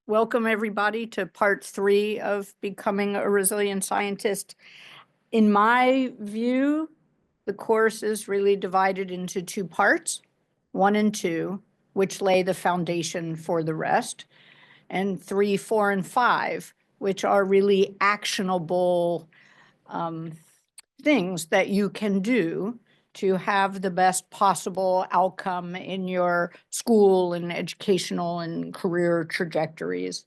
Welcome everybody to part 3 of Becoming a Resilient Scientist. In my view, the course is really divided into 2 parts, 1 and 2, which lay the foundation for the rest, and 3, 4, and 5, which are really actionable things that you can do to have the best possible outcome in your school and educational and career trajectories.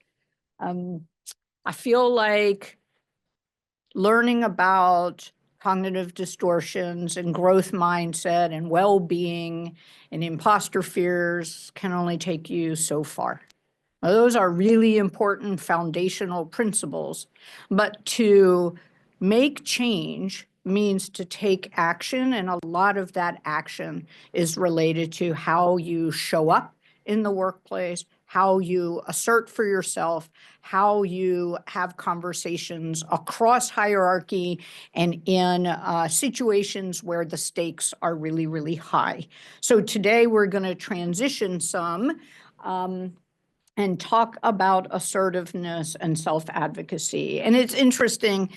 I feel like learning about cognitive distortions and growth mindset and well-being and imposter fears can only take you so far. Now, those are really important foundational principles, but to make change means to take action, and a lot of that action is related to how you show up in the workplace, how you assert for yourself, how you have conversations across hierarchy and in situations where the stakes are really, really high. So today we're going to transition some and talk about assertiveness and self-advocacy. And it's interesting,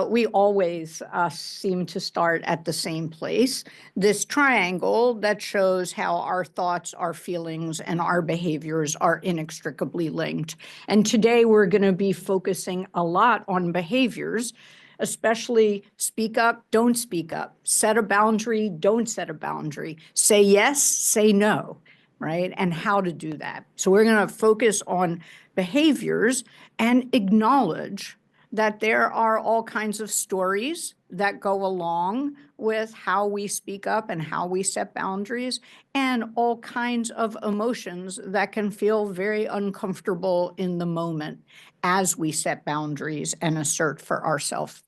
we always seem to start at the same place, this triangle that shows how our thoughts, our feelings, and our behaviors are inextricably linked. And today we're going to be focusing a lot on behaviors, especially speak up, don't speak up, set a boundary, don't set a boundary, say yes, say no. Right? And how to do that. So we're going to focus on behaviors and acknowledge that there are all kinds of stories that go along with how we speak up and how we set boundaries, and all kinds of emotions that can feel very uncomfortable in the moment as we set boundaries and assert for ourselves.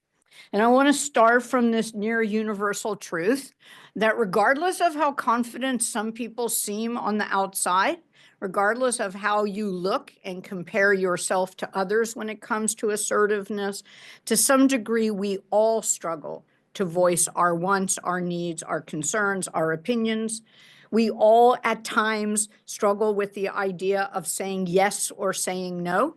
And I want to start from this near universal truth that regardless of how confident some people seem on the outside, regardless of how you look and compare yourself to others when it comes to assertiveness, to some degree, we all struggle to voice our wants, our needs, our concerns, our opinions. We all at times struggle with the idea of saying yes or saying no.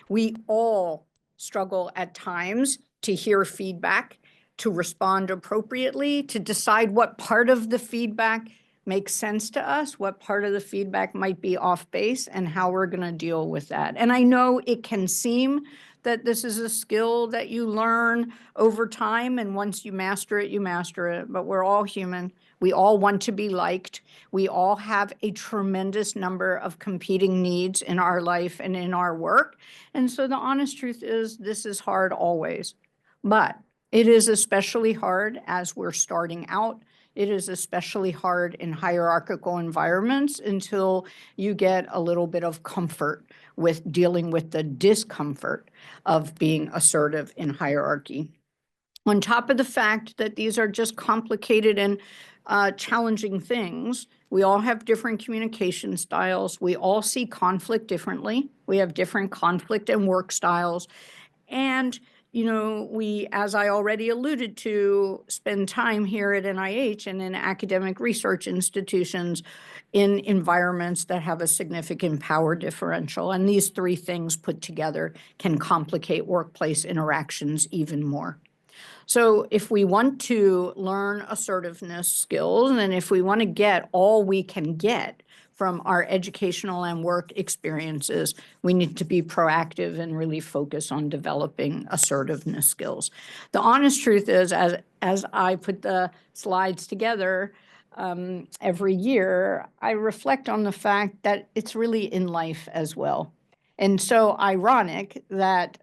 We all struggle at times to hear feedback, to respond appropriately, to decide what part of the feedback makes sense to us, what part of the feedback might be off base, and how we're going to deal with that. And I know it can seem that this is a skill that you learn over time, and once you master it, but we're all human. We all want to be liked. We all have a tremendous number of competing needs in our life and in our work. And so the honest truth is this is hard always. But it is especially hard as we're starting out. It is especially hard in hierarchical environments until you get a little bit of comfort with dealing with the discomfort of being assertive in hierarchy. On top of the fact that these are just complicated and challenging things, we all have different communication styles. We all see conflict differently. We have different conflict and work styles. And you know, we, as I already alluded to, spend time here at NIH and in academic research institutions in environments that have a significant power differential. And these 3 things put together can complicate workplace interactions even more. So if we want to learn assertiveness skills, and if we want to get all we can get from our educational and work experiences, we need to be proactive and really focus on developing assertiveness skills. The honest truth is, as I put the slides together every year, I reflect on the fact that it's really in life as well. And so ironic that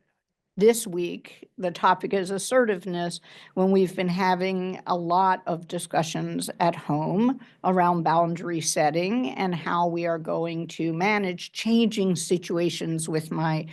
this week, the topic is assertiveness, when we've been having a lot of discussions at home around boundary setting and how we are going to manage changing situations with my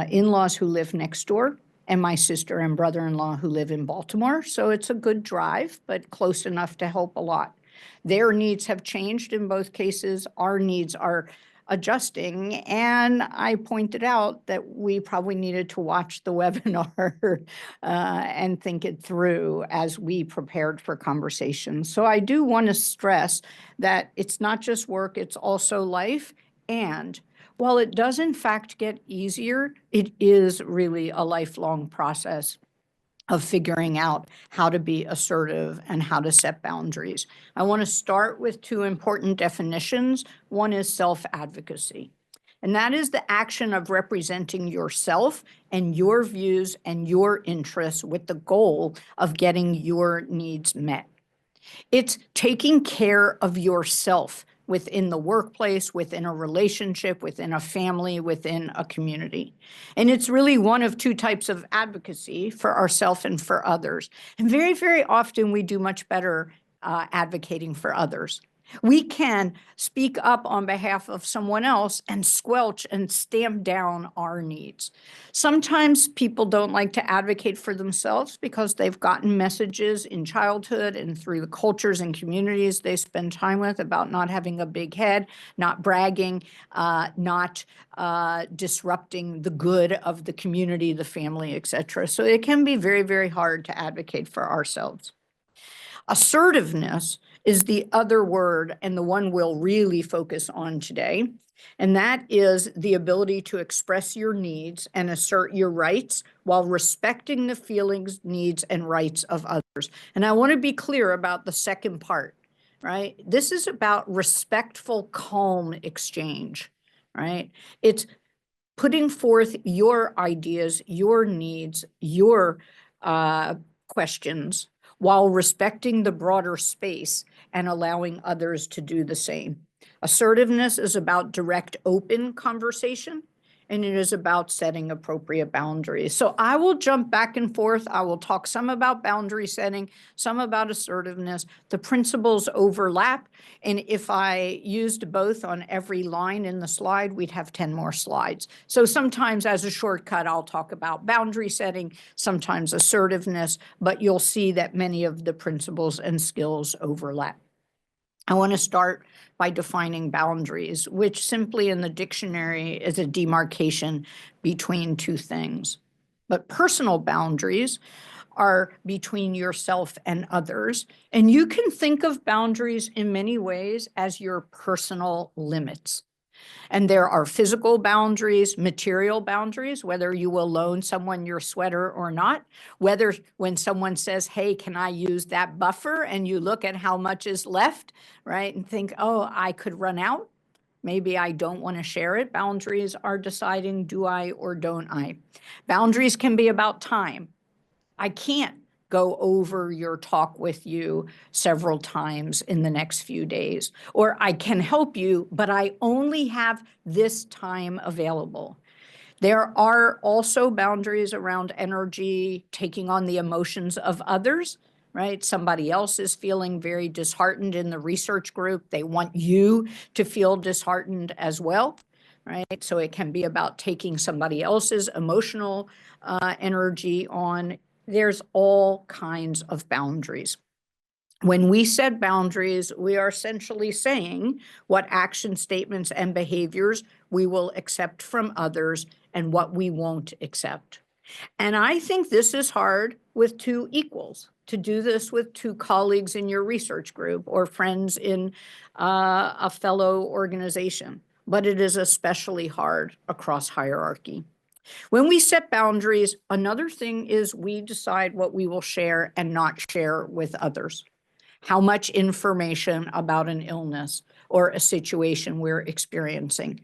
in-laws who live next door and my sister and brother-in-law who live in Baltimore. So it's a good drive, but close enough to help a lot. Their needs have changed in both cases. Our needs are adjusting. And I pointed out that we probably needed to watch the webinar and think it through as we prepared for conversations. So I do want to stress that it's not just work, it's also life. And while it does in fact get easier, it is really a lifelong process of figuring out how to be assertive and how to set boundaries. I want to start with two important definitions. One is self-advocacy, and that is the action of representing yourself and your views and your interests with the goal of getting your needs met. It's taking care of yourself within the workplace, within a relationship, within a family, within a community. And it's really one of two types of advocacy, for ourselves and for others. And very, very often we do much better advocating for others. We can speak up on behalf of someone else and squelch and stamp down our needs. Sometimes people don't like to advocate for themselves because they've gotten messages in childhood and through the cultures and communities they spend time with about not having a big head, not bragging, not disrupting the good of the community, the family, etc. So it can be very, very hard to advocate for ourselves. Assertiveness is the other word, and the one we'll really focus on today. And that is the ability to express your needs and assert your rights while respecting the feelings, needs, and rights of others. And I want to be clear about the second part, right? This is about respectful, calm exchange, right? It's putting forth your ideas, your needs, your questions, while respecting the broader space and allowing others to do the same. Assertiveness is about direct, open conversation, and it is about setting appropriate boundaries. So I will jump back and forth. I will talk some about boundary setting, some about assertiveness. The principles overlap, and if I used both on every line in the slide, we'd have 10 more slides. So sometimes as a shortcut, I'll talk about boundary setting, sometimes assertiveness, but you'll see that many of the principles and skills overlap. I want to start by defining boundaries, which simply in the dictionary is a demarcation between two things. But personal boundaries are between yourself and others. And you can think of boundaries in many ways as your personal limits. And there are physical boundaries, material boundaries, whether you will loan someone your sweater or not, whether when someone says, hey, can I use that buffer? And you look at how much is left, right? And think, oh, I could run out. Maybe I don't want to share it. Boundaries are deciding, do I or don't I? Boundaries can be about time. I can't go over your talk with you several times in the next few days, or I can help you, but I only have this time available. There are also boundaries around energy, taking on the emotions of others, right? Somebody else is feeling very disheartened in the research group. They want you to feel disheartened as well, right? So it can be about taking somebody else's emotional energy on. There's all kinds of boundaries. When we set boundaries, we are essentially saying what action statements and behaviors we will accept from others and what we won't accept. And I think this is hard with two equals, to do this with two colleagues in your research group or friends in a fellow organization, but it is especially hard across hierarchy. When we set boundaries, another thing is we decide what we will share and not share with others. How much information about an illness or a situation we're experiencing.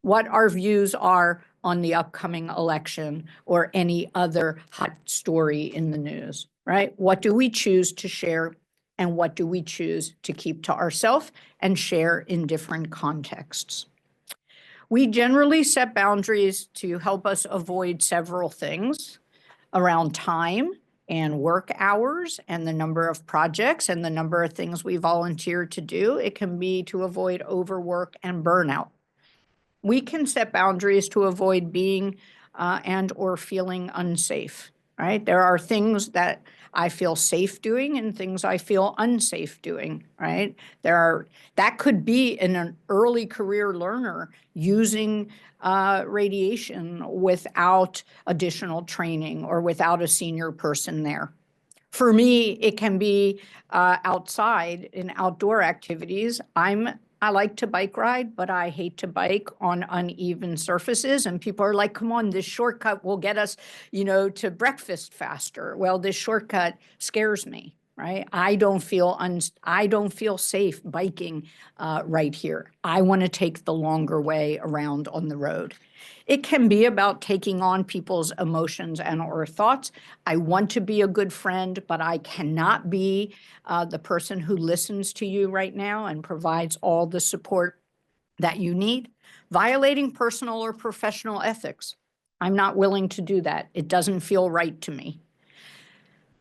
What our views are on the upcoming election or any other hot story in the news, right? What do we choose to share and what do we choose to keep to ourselves and share in different contexts? We generally set boundaries to help us avoid several things around time and work hours and the number of projects and the number of things we volunteer to do. It can be to avoid overwork and burnout. We can set boundaries to avoid being and or feeling unsafe, right? There are things that I feel safe doing and things I feel unsafe doing, right? That could be in an early career learner using radiation without additional training or without a senior person there. For me, it can be outside in outdoor activities. I'm I like to bike ride, but I hate to bike on uneven surfaces. And people are like, come on, this shortcut will get us, to breakfast faster. Well, this shortcut scares me, right? I don't feel safe biking right here. I want to take the longer way around on the road. It can be about taking on people's emotions and or thoughts. I want to be a good friend, but I cannot be the person who listens to you right now and provides all the support that you need. Violating personal or professional ethics. I'm not willing to do that. It doesn't feel right to me.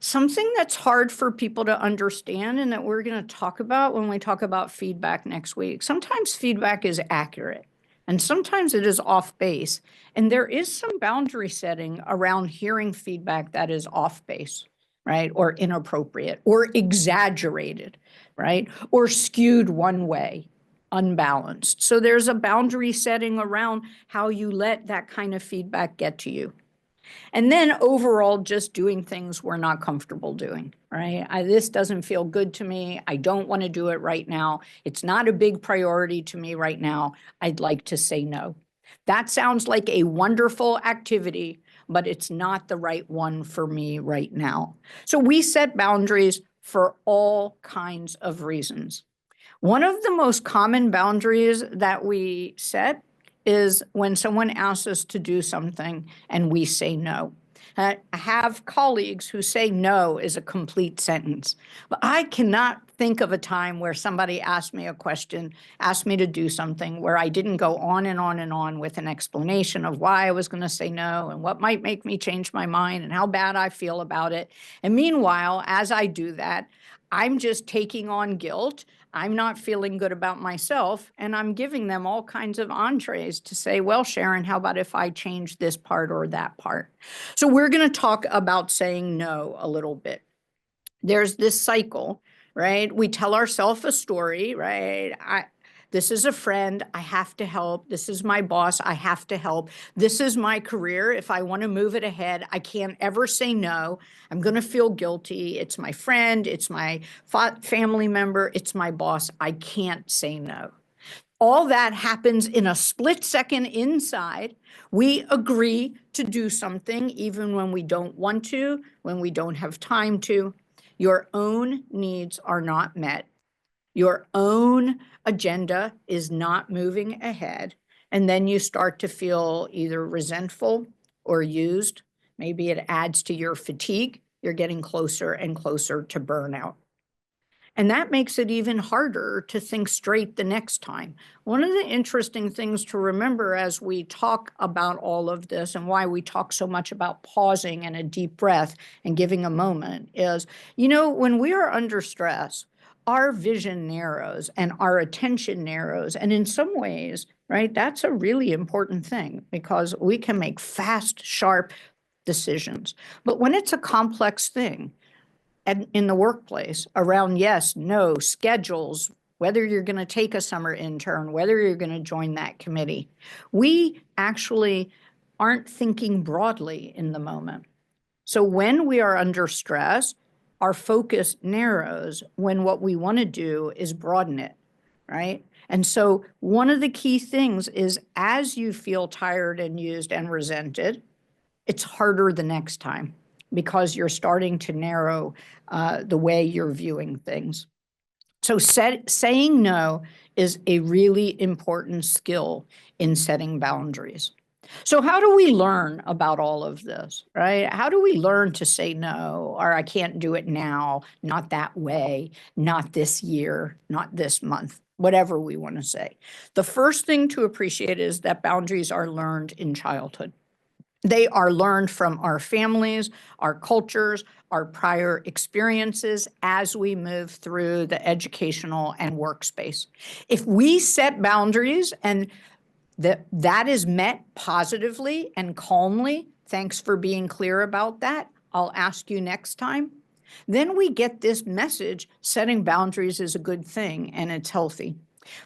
Something that's hard for people to understand and that we're going to talk about when we talk about feedback next week. Sometimes feedback is accurate and sometimes it is off base. And there is some boundary setting around hearing feedback that is off base, right? Or inappropriate or exaggerated, right? Or skewed one way, unbalanced. So there's a boundary setting around how you let that kind of feedback get to you. And then overall, just doing things we're not comfortable doing, right? This doesn't feel good to me. I don't want to do it right now. It's not a big priority to me right now. I'd like to say no. That sounds like a wonderful activity, but it's not the right one for me right now. So we set boundaries for all kinds of reasons. One of the most common boundaries that we set is when someone asks us to do something and we say no. I have colleagues who say no is a complete sentence, but I cannot think of a time where somebody asked me a question, asked me to do something where I didn't go on and on and on with an explanation of why I was going to say no and what might make me change my mind and how bad I feel about it. And meanwhile, as I do that, I'm just taking on guilt. I'm not feeling good about myself, and I'm giving them all kinds of entrees to say, well, Sharon, how about if I change this part or that part? So we're going to talk about saying no a little bit. There's this cycle, right? We tell ourselves a story, right? This is a friend, I have to help. This is my boss, I have to help. This is my career. If I want to move it ahead, I can't ever say no. I'm going to feel guilty. It's my friend, it's my family member, it's my boss. I can't say no. All that happens in a split second inside. We agree to do something even when we don't want to, when we don't have time to. Your own needs are not met. Your own agenda is not moving ahead. And then you start to feel either resentful or used. Maybe it adds to your fatigue. You're getting closer and closer to burnout. And that makes it even harder to think straight the next time. One of the interesting things to remember as we talk about all of this and why we talk so much about pausing and a deep breath and giving a moment is, when we are under stress, our vision narrows and our attention narrows. And in some ways, right, that's a really important thing because we can make fast, sharp decisions. But when it's a complex thing, and in the workplace around yes, no, schedules, whether you're going to take a summer intern, whether you're going to join that committee, we actually aren't thinking broadly in the moment. So when we are under stress, our focus narrows when what we want to do is broaden it, right? And so one of the key things is as you feel tired and used and resented, it's harder the next time because you're starting to narrow the way you're viewing things. So saying no is a really important skill in setting boundaries. So how do we learn about all of this, right? How do we learn to say no, or I can't do it now, not that way, not this year, not this month, whatever we want to say? The first thing to appreciate is that boundaries are learned in childhood. They are learned from our families, our cultures, our prior experiences as we move through the educational and workspace. If we set boundaries and that is met positively and calmly, thanks for being clear about that, I'll ask you next time, then we get this message, setting boundaries is a good thing and it's healthy.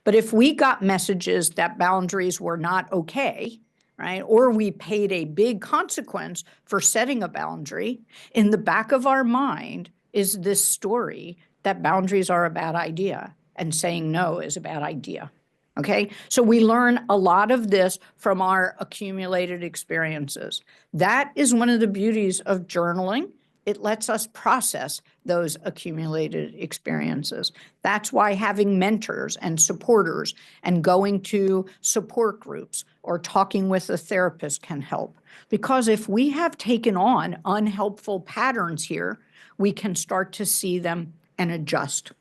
But if we got messages that boundaries were not okay, right? Or we paid a big consequence for setting a boundary, in the back of our mind is this story that boundaries are a bad idea. and saying no is a bad idea. Okay, so we learn a lot of this from our accumulated experiences. That is one of the beauties of journaling. It lets us process those accumulated experiences. That's why having mentors and supporters and going to support groups or talking with a therapist can help. Because if we have taken on unhelpful patterns here, we can start to see them and adjust.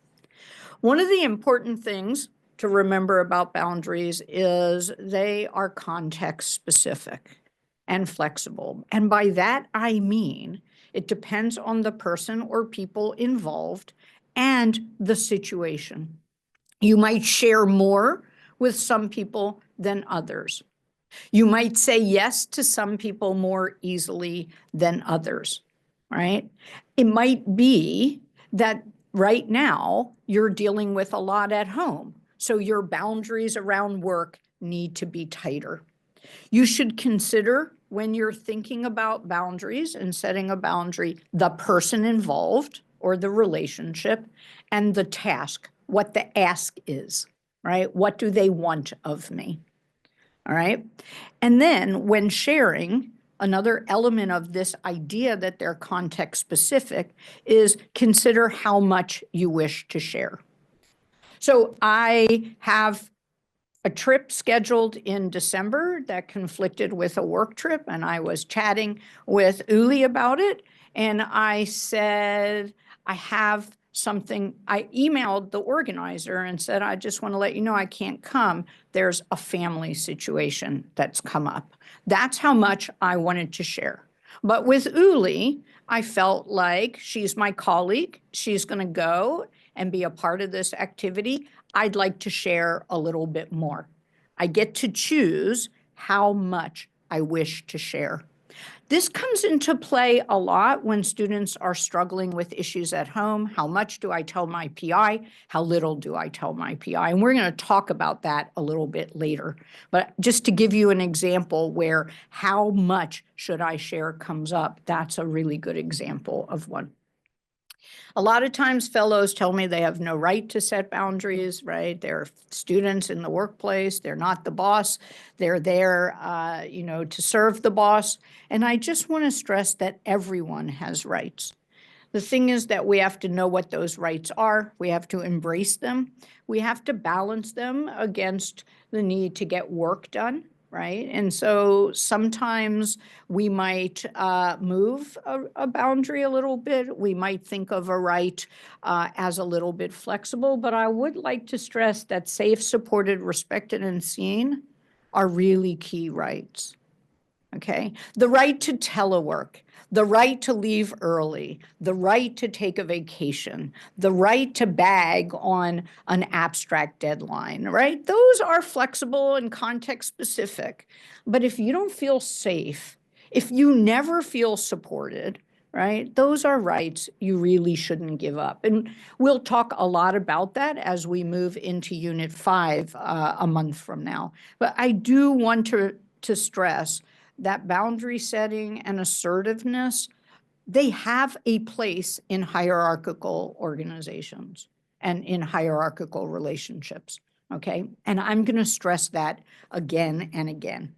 One of the important things to remember about boundaries is they are context specific and flexible. And by that, I mean, it depends on the person or people involved and the situation. You might share more with some people than others. You might say yes to some people more easily than others, right? It might be that right now you're dealing with a lot at home, so your boundaries around work need to be tighter. You should consider, when you're thinking about boundaries and setting a boundary, the person involved or the relationship and the task, what the ask is, right? What do they want of me? All right. And then when sharing, another element of this idea that they're context specific is consider how much you wish to share. So I have a trip scheduled in December that conflicted with a work trip, and I was chatting with Uli about it. And I said, I have something. I emailed the organizer and said, I just want to let you know I can't come. There's a family situation that's come up. That's how much I wanted to share. But with Uli, I felt like she's my colleague. She's going to go and be a part of this activity. I'd like to share a little bit more. I get to choose how much I wish to share. This comes into play a lot when students are struggling with issues at home. How much do I tell my PI? How little do I tell my PI? And we're going to talk about that a little bit later. But just to give you an example where how much should I share comes up, that's a really good example of one. A lot of times fellows tell me they have no right to set boundaries, right? They're students in the workplace. They're not the boss. They're there, to serve the boss. And I just want to stress that everyone has rights. The thing is that we have to know what those rights are. We have to embrace them. We have to balance them against the need to get work done, right? And so sometimes we might move a boundary a little bit. We might think of a right as a little bit flexible, but I would like to stress that safe, supported, respected, and seen are really key rights. Okay, the right to telework, the right to leave early, the right to take a vacation, the right to bag on an abstract deadline, right? Those are flexible and context specific. But if you don't feel safe, if you never feel supported, right, those are rights you really shouldn't give up. And we'll talk a lot about that as we move into Unit 5 a month from now. But I do want to stress that boundary setting and assertiveness, they have a place in hierarchical organizations and in hierarchical relationships, okay? And I'm going to stress that again and again.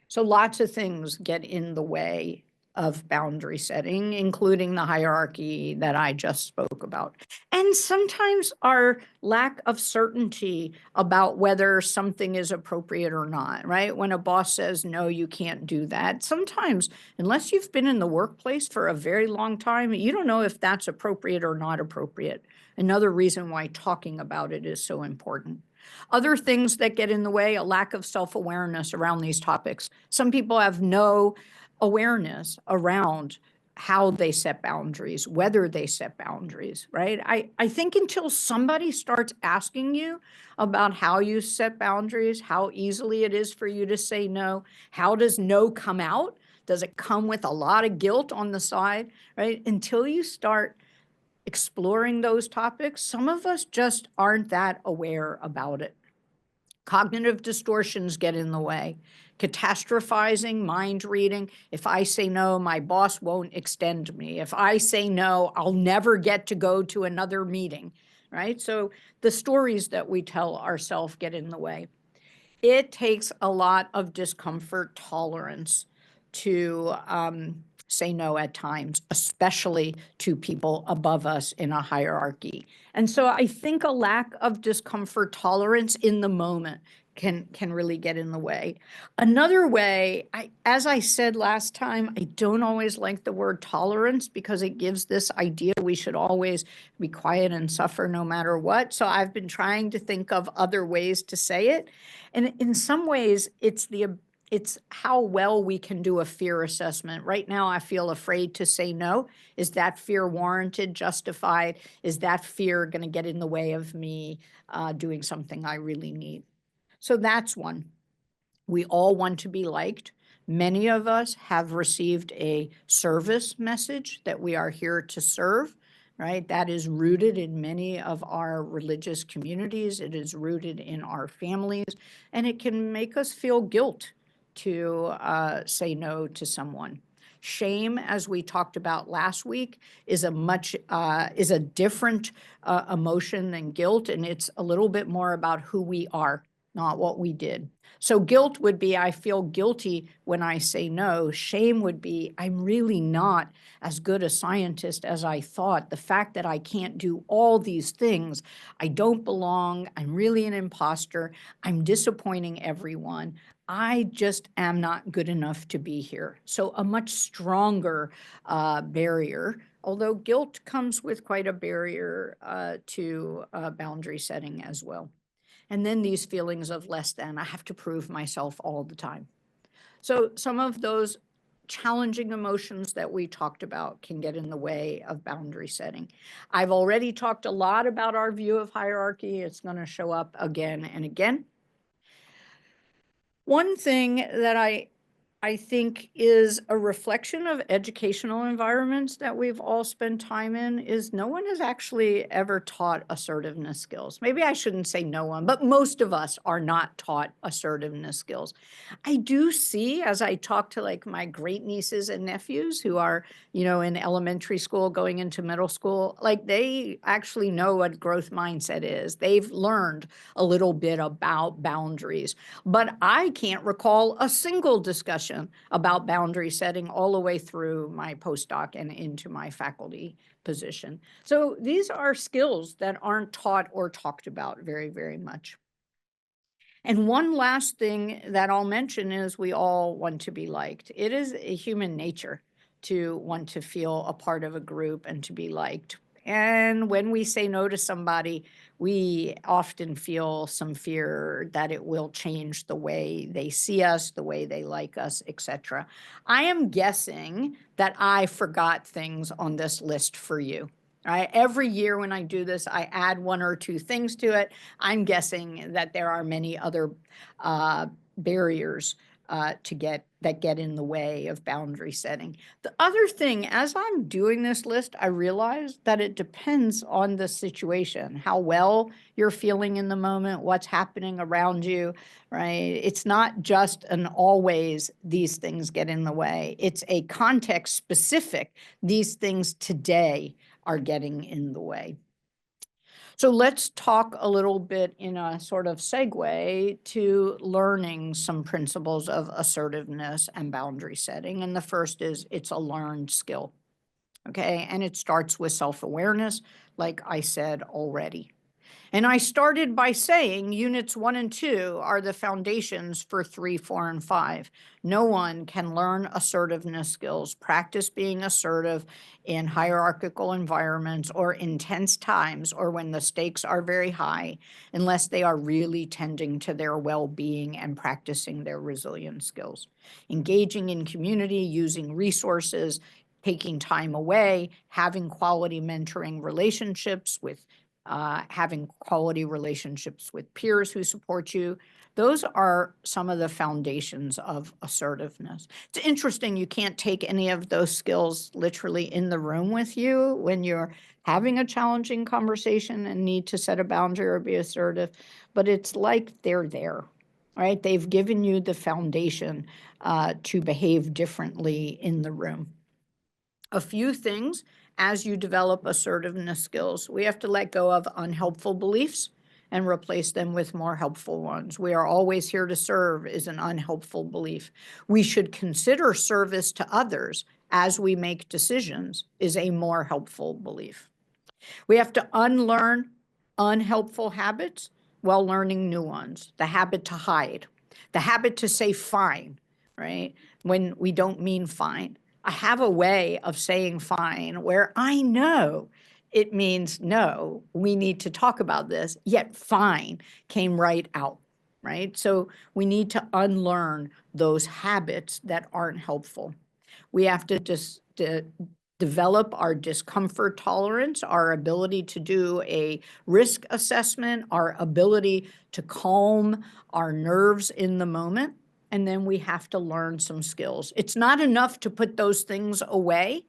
So lots of things get in the way of boundary setting, including the hierarchy that I just spoke about. And sometimes our lack of certainty about whether something is appropriate or not, right? When a boss says, no, you can't do that. Sometimes, unless you've been in the workplace for a very long time, you don't know if that's appropriate or not appropriate. Another reason why talking about it is so important. Other things that get in the way, a lack of self-awareness around these topics. Some people have no awareness around how they set boundaries, whether they set boundaries, right? I think until somebody starts asking you about how you set boundaries, how easily it is for you to say no, how does no come out? Does it come with a lot of guilt on the side, right? Until you start exploring those topics, some of us just aren't that aware about it. Cognitive distortions get in the way. Catastrophizing, mind reading. If I say no, my boss won't extend me. If I say no, I'll never get to go to another meeting, right? So the stories that we tell ourselves get in the way. It takes a lot of discomfort tolerance to say no at times, especially to people above us in a hierarchy. And so I think a lack of discomfort tolerance in the moment can really get in the way. Another way, as I said last time, I don't always like the word tolerance because it gives this idea we should always be quiet and suffer no matter what. So I've been trying to think of other ways to say it. And in some ways, it's how well we can do a fear assessment. Right now, I feel afraid to say no. Is that fear warranted, justified? Is that fear going to get in the way of me doing something I really need? So that's one. We all want to be liked. Many of us have received a service message that we are here to serve, right? That is rooted in many of our religious communities. It is rooted in our families, and it can make us feel guilt to say no to someone. Shame, as we talked about last week, is a different emotion than guilt, and it's a little bit more about who we are, not what we did. So guilt would be, I feel guilty when I say no. Shame would be, I'm really not as good a scientist as I thought. The fact that I can't do all these things, I don't belong, I'm really an imposter, I'm disappointing everyone. I just am not good enough to be here. So a much stronger barrier, although guilt comes with quite a barrier to boundary setting as well. And then these feelings of less than, I have to prove myself all the time. So some of those challenging emotions that we talked about can get in the way of boundary setting. I've already talked a lot about our view of hierarchy. It's going to show up again and again. One thing that I think is a reflection of educational environments that we've all spent time in is no one has actually ever taught assertiveness skills. Maybe I shouldn't say no one, but most of us are not taught assertiveness skills. I do see, as I talk to like my great nieces and nephews who are, in elementary school going into middle school, like they actually know what growth mindset is. They've learned a little bit about boundaries, but I can't recall a single discussion about boundary setting all the way through my postdoc and into my faculty position. So these are skills that aren't taught or talked about very, very much. And one last thing that I'll mention is we all want to be liked. It is a human nature to want to feel a part of a group and to be liked. And when we say no to somebody, we often feel some fear that it will change the way they see us, the way they like us, etc. I am guessing that I forgot things on this list for you. Right? Every year when I do this, I add one or two things to it. I'm guessing that there are many other barriers that get in the way of boundary setting. The other thing, as I'm doing this list, I realize that it depends on the situation, how well you're feeling in the moment, what's happening around you, right? It's not just an always these things get in the way. It's a context specific, these things today are getting in the way. So let's talk a little bit in a sort of segue to learning some principles of assertiveness and boundary setting. And the first is it's a learned skill, okay? And it starts with self-awareness, like I said already. And I started by saying units 1 and 2 are the foundations for 3, 4, and 5. No one can learn assertiveness skills, practice being assertive in hierarchical environments or intense times or when the stakes are very high, unless they are really tending to their well-being and practicing their resilience skills. Engaging in community, using resources, taking time away, having quality mentoring relationships with having quality relationships with peers who support you. Those are some of the foundations of assertiveness. It's interesting, you can't take any of those skills literally in the room with you when you're having a challenging conversation and need to set a boundary or be assertive, but it's like they're there, right? They've given you the foundation to behave differently in the room. A few things as you develop assertiveness skills, we have to let go of unhelpful beliefs and replace them with more helpful ones. We are always here to serve is an unhelpful belief. We should consider service to others as we make decisions is a more helpful belief. We have to unlearn unhelpful habits while learning new ones. The habit to hide, the habit to say fine, right? When we don't mean fine. I have a way of saying fine where I know it means no, we need to talk about this, yet fine came right out, right? So we need to unlearn those habits that aren't helpful. We have to just develop our discomfort tolerance, our ability to do a risk assessment, our ability to calm our nerves in the moment. And then we have to learn some skills. It's not enough to put those things away.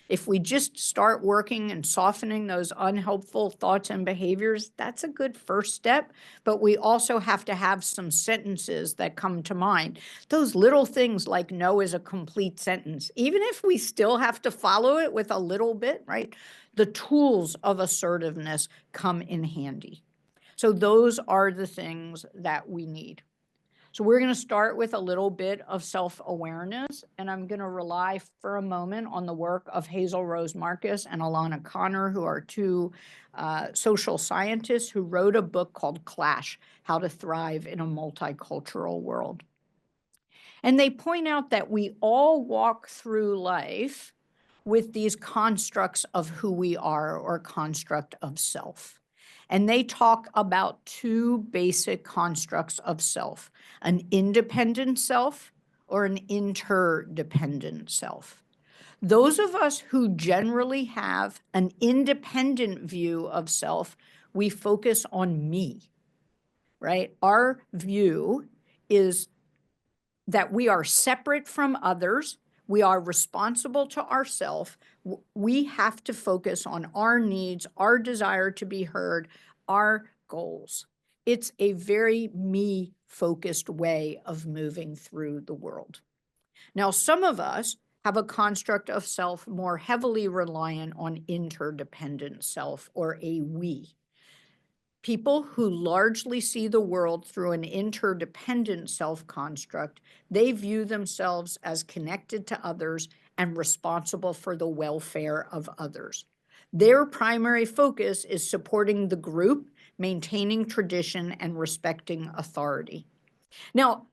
If we just start working and softening those unhelpful thoughts and behaviors, that's a good first step. But we also have to have some sentences that come to mind. Those little things like no is a complete sentence, even if we still have to follow it with a little bit, right? The tools of assertiveness come in handy. So those are the things that we need. So we're going to start with a little bit of self-awareness, and I'm going to rely for a moment on the work of Hazel Rose Marcus and Alana Connor, who are two social scientists who wrote a book called Clash: How to Thrive in a Multicultural World. And they point out that we all walk through life with these constructs of who we are, or construct of self. And they talk about two basic constructs of self: an independent self or an interdependent self. Those of us who generally have an independent view of self, we focus on me, right? Our view is that we are separate from others. We are responsible to ourselves. We have to focus on our needs, our desire to be heard, our goals. It's a very me-focused way of moving through the world. Now, some of us have a construct of self more heavily reliant on interdependent self, or a we. People who largely see the world through an interdependent self-construct, they view themselves as connected to others and responsible for the welfare of others. Their primary focus is supporting the group, maintaining tradition, and respecting authority. Now,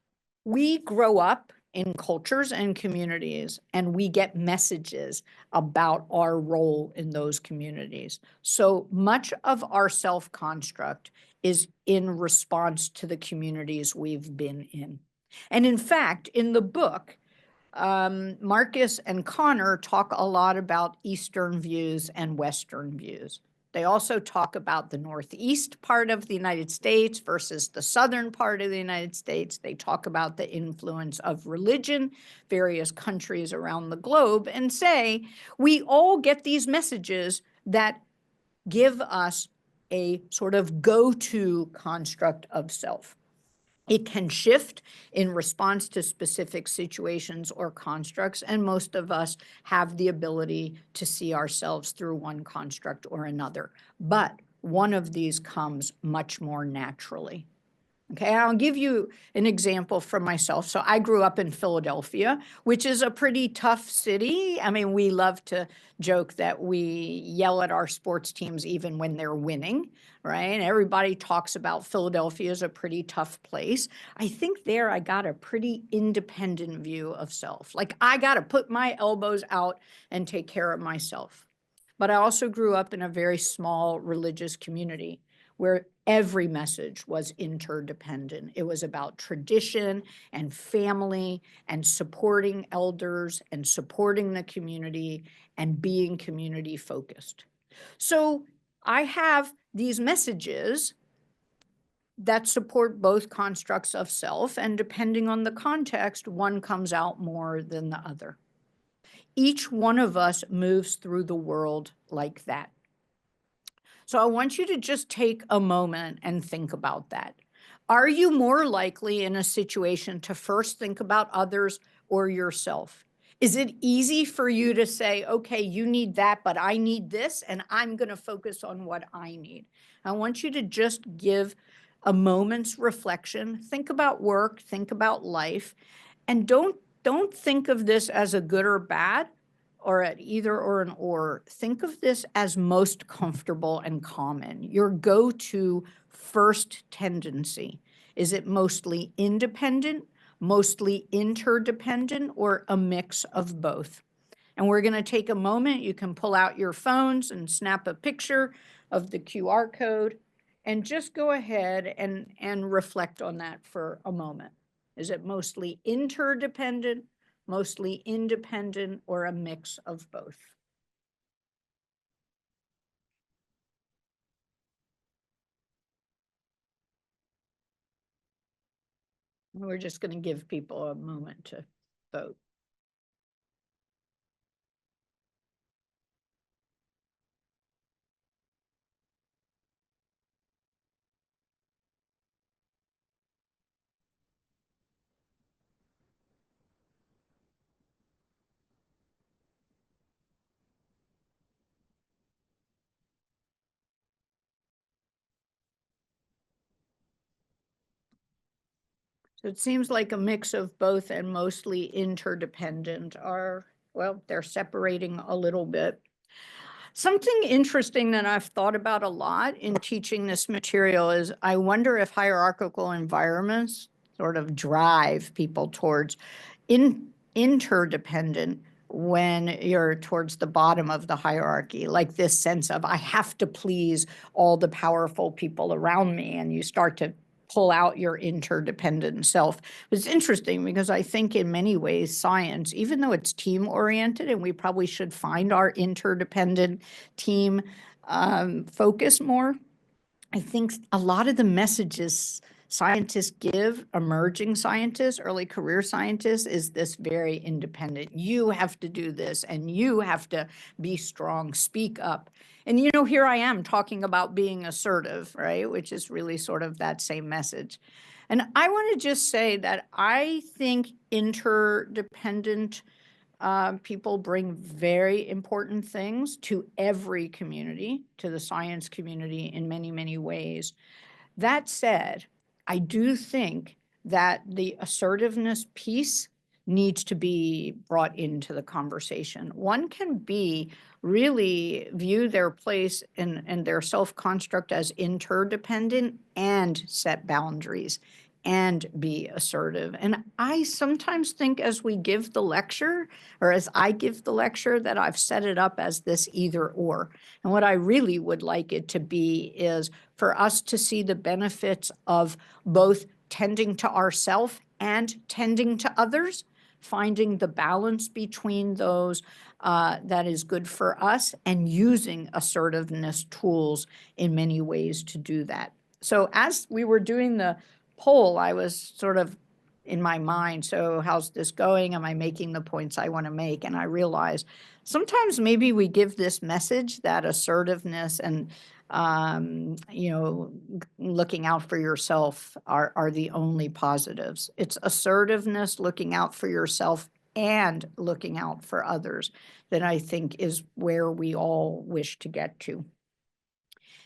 we grow up in cultures and communities, and we get messages about our role in those communities. So much of our self-construct is in response to the communities we've been in. And in fact, in the book, Marcus and Connor talk a lot about Eastern views and Western views. They also talk about the Northeast part of the United States versus the Southern part of the United States. They talk about the influence of religion, various countries around the globe, and say, we all get these messages that give us a sort of go-to construct of self. It can shift in response to specific situations or constructs, and most of us have the ability to see ourselves through one construct or another. But one of these comes much more naturally. Okay, I'll give you an example from myself. So I grew up in Philadelphia, which is a pretty tough city. I mean, we love to joke that we yell at our sports teams even when they're winning, right? And everybody talks about Philadelphia as a pretty tough place. I think there I got a pretty independent view of self. Like, I got to put my elbows out and take care of myself. But I also grew up in a very small religious community where every message was interdependent. It was about tradition and family and supporting elders and supporting the community and being community focused. So I have these messages that support both constructs of self, and depending on the context, one comes out more than the other. Each one of us moves through the world like that. So I want you to just take a moment and think about that. Are you more likely in a situation to first think about others or yourself? Is it easy for you to say, okay, you need that, but I need this, and I'm going to focus on what I need? I want you to just give a moment's reflection. Think about work, think about life, and don't think of this as a good or bad, or at either or an or. Think of this as most comfortable and common. Your go-to first tendency. Is it mostly independent, mostly interdependent, or a mix of both? And we're going to take a moment. You can pull out your phones and snap a picture of the QR code and just go ahead and reflect on that for a moment. Is it mostly interdependent, mostly independent, or a mix of both? We're just going to give people a moment to vote. So it seems like a mix of both and mostly interdependent are, well, they're separating a little bit. Something interesting that I've thought about a lot in teaching this material is I wonder if hierarchical environments sort of drive people towards interdependent when you're towards the bottom of the hierarchy, like this sense of I have to please all the powerful people around me, and you start to pull out your interdependent self. It's interesting because I think in many ways science, even though it's team oriented, and we probably should find our interdependent team focus more, I think a lot of the messages scientists give, emerging scientists, early career scientists, is this very independent. You have to do this, and you have to be strong, speak up. And, you know, here I am talking about being assertive, right? Which is really sort of that same message. And I want to just say that I think interdependent people bring very important things to every community, to the science community in many, many ways. That said, I do think that the assertiveness piece needs to be brought into the conversation. One can be really view their place and their self-construct as interdependent and set boundaries and be assertive. And I sometimes think as we give the lecture, or as I give the lecture, that I've set it up as this either or. And what I really would like it to be is for us to see the benefits of both tending to ourselves and tending to others, finding the balance between those that is good for us, and using assertiveness tools in many ways to do that. So as we were doing the poll, I was sort of in my mind, so how's this going? Am I making the points I want to make? And I realized sometimes maybe we give this message that assertiveness and you know, looking out for yourself are the only positives. It's assertiveness, looking out for yourself, and looking out for others that I think is where we all wish to get to.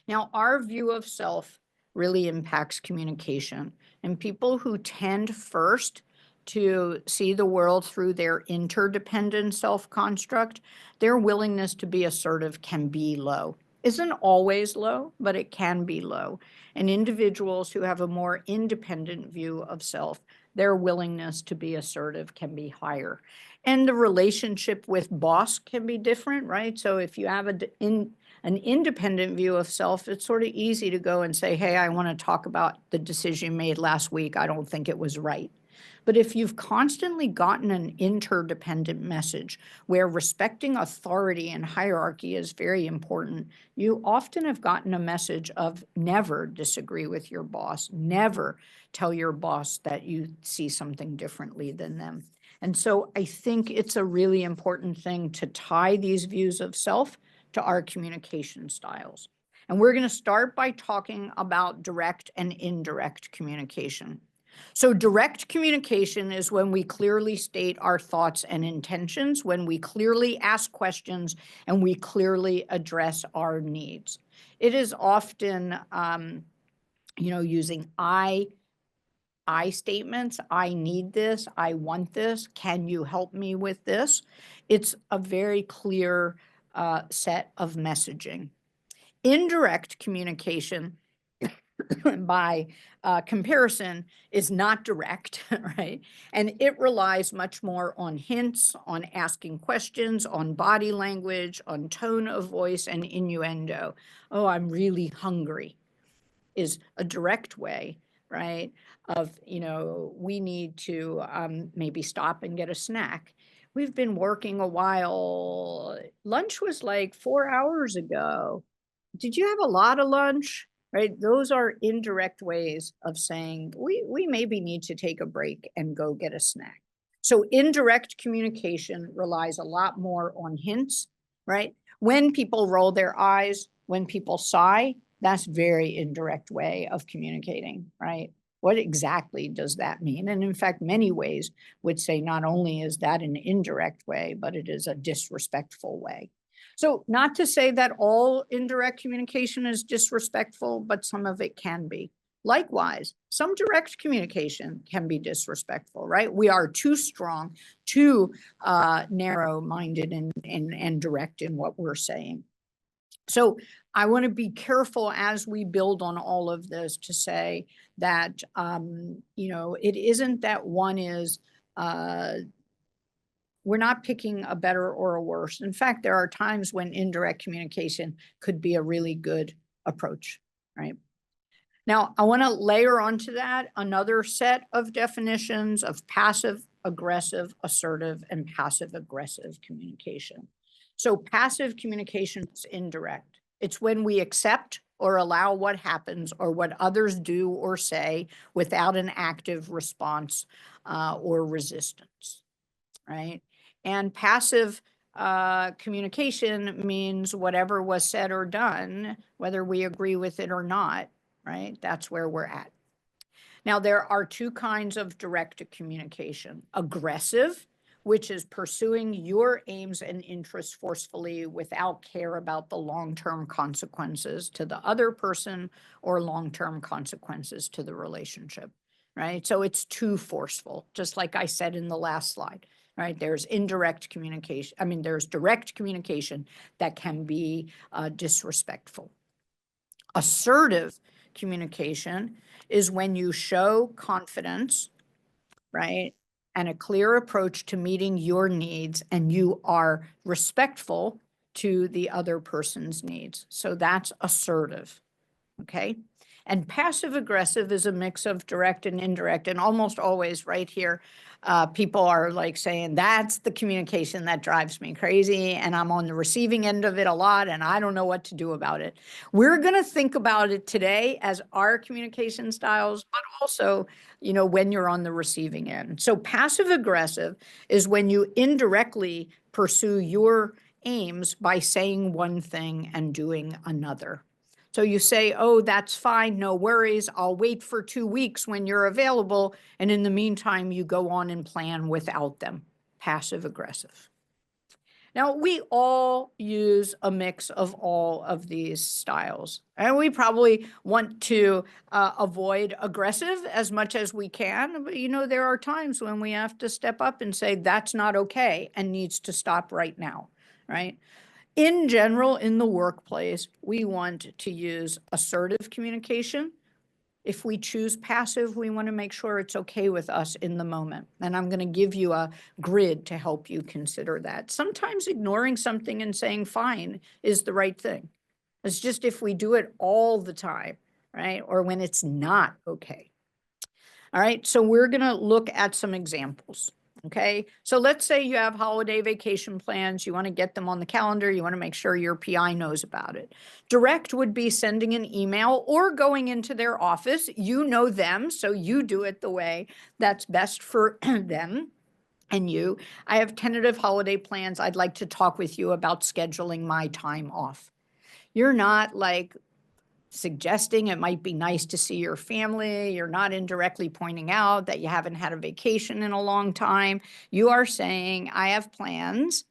Now, our view of self really impacts communication, and people who tend first to see the world through their interdependent self-construct, their willingness to be assertive can be low. Isn't always low, but it can be low. And individuals who have a more independent view of self, their willingness to be assertive can be higher. And the relationship with boss can be different, right? So if you have an independent view of self, it's sort of easy to go and say, hey, I want to talk about the decision you made last week. I don't think it was right. But if you've constantly gotten an interdependent message where respecting authority and hierarchy is very important, you often have gotten a message of never disagree with your boss, never tell your boss that you see something differently than them. And so I think it's a really important thing to tie these views of self to our communication styles. And we're going to start by talking about direct and indirect communication. So direct communication is when we clearly state our thoughts and intentions, when we clearly ask questions and we clearly address our needs. It is often, using I statements. I need this. I want this. Can you help me with this? It's a very clear set of messaging. Indirect communication by comparison is not direct, right? And it relies much more on hints, on asking questions, on body language, on tone of voice and innuendo. Oh, I'm really hungry is a direct way, right? Of, we need to maybe stop and get a snack. We've been working a while. Lunch was like 4 hours ago. Did you have a lot of lunch? Right? Those are indirect ways of saying we maybe need to take a break and go get a snack. So indirect communication relies a lot more on hints, right? When people roll their eyes, when people sigh, that's very indirect way of communicating, right? What exactly does that mean? And in fact, many ways would say not only is that an indirect way, but it is a disrespectful way. So not to say that all indirect communication is disrespectful, but some of it can be. Likewise, some direct communication can be disrespectful, right? We are too strong, too narrow-minded and direct in what we're saying. So I want to be careful as we build on all of this to say that, it isn't that one is, we're not picking a better or a worse. In fact, there are times when indirect communication could be a really good approach, right? Now, I want to layer onto that another set of definitions of passive, aggressive, assertive, and passive aggressive communication. So passive communication is indirect. It's when we accept or allow what happens or what others do or say without an active response or resistance, right? And passive communication means whatever was said or done, whether we agree with it or not, right? That's where we're at. Now, there are two kinds of direct communication. Aggressive, which is pursuing your aims and interests forcefully without care about the long-term consequences to the other person or long-term consequences to the relationship, right? So it's too forceful, just like I said in the last slide, right? There's indirect communication. There's direct communication that can be disrespectful. Assertive communication is when you show confidence, right? And a clear approach to meeting your needs, and you are respectful to the other person's needs. So that's assertive, okay? And passive aggressive is a mix of direct and indirect, and almost always right here, people are like saying, that's the communication that drives me crazy, and I'm on the receiving end of it a lot, and I don't know what to do about it. We're going to think about it today as our communication styles, but also, when you're on the receiving end. So passive aggressive is when you indirectly pursue your aims by saying one thing and doing another. So you say, oh, that's fine, no worries, I'll wait for 2 weeks when you're available. And in the meantime, you go on and plan without them. Passive aggressive. Now, we all use a mix of all of these styles, and we probably want to avoid aggressive as much as we can. But, there are times when we have to step up and say, that's not okay and needs to stop right now, right? In general, in the workplace, we want to use assertive communication. If we choose passive, we want to make sure it's okay with us in the moment. And I'm going to give you a grid to help you consider that. Sometimes ignoring something and saying fine is the right thing. It's just if we do it all the time, right? Or when it's not okay. All right, so we're going to look at some examples. Okay, so let's say you have holiday vacation plans, you want to get them on the calendar, you want to make sure your PI knows about it. Direct would be sending an email or going into their office. You know them, so you do it the way that's best for them and you. I have tentative holiday plans. I'd like to talk with you about scheduling my time off. You're not like suggesting it might be nice to see your family. You're not indirectly pointing out that you haven't had a vacation in a long time. You are saying, I have plans.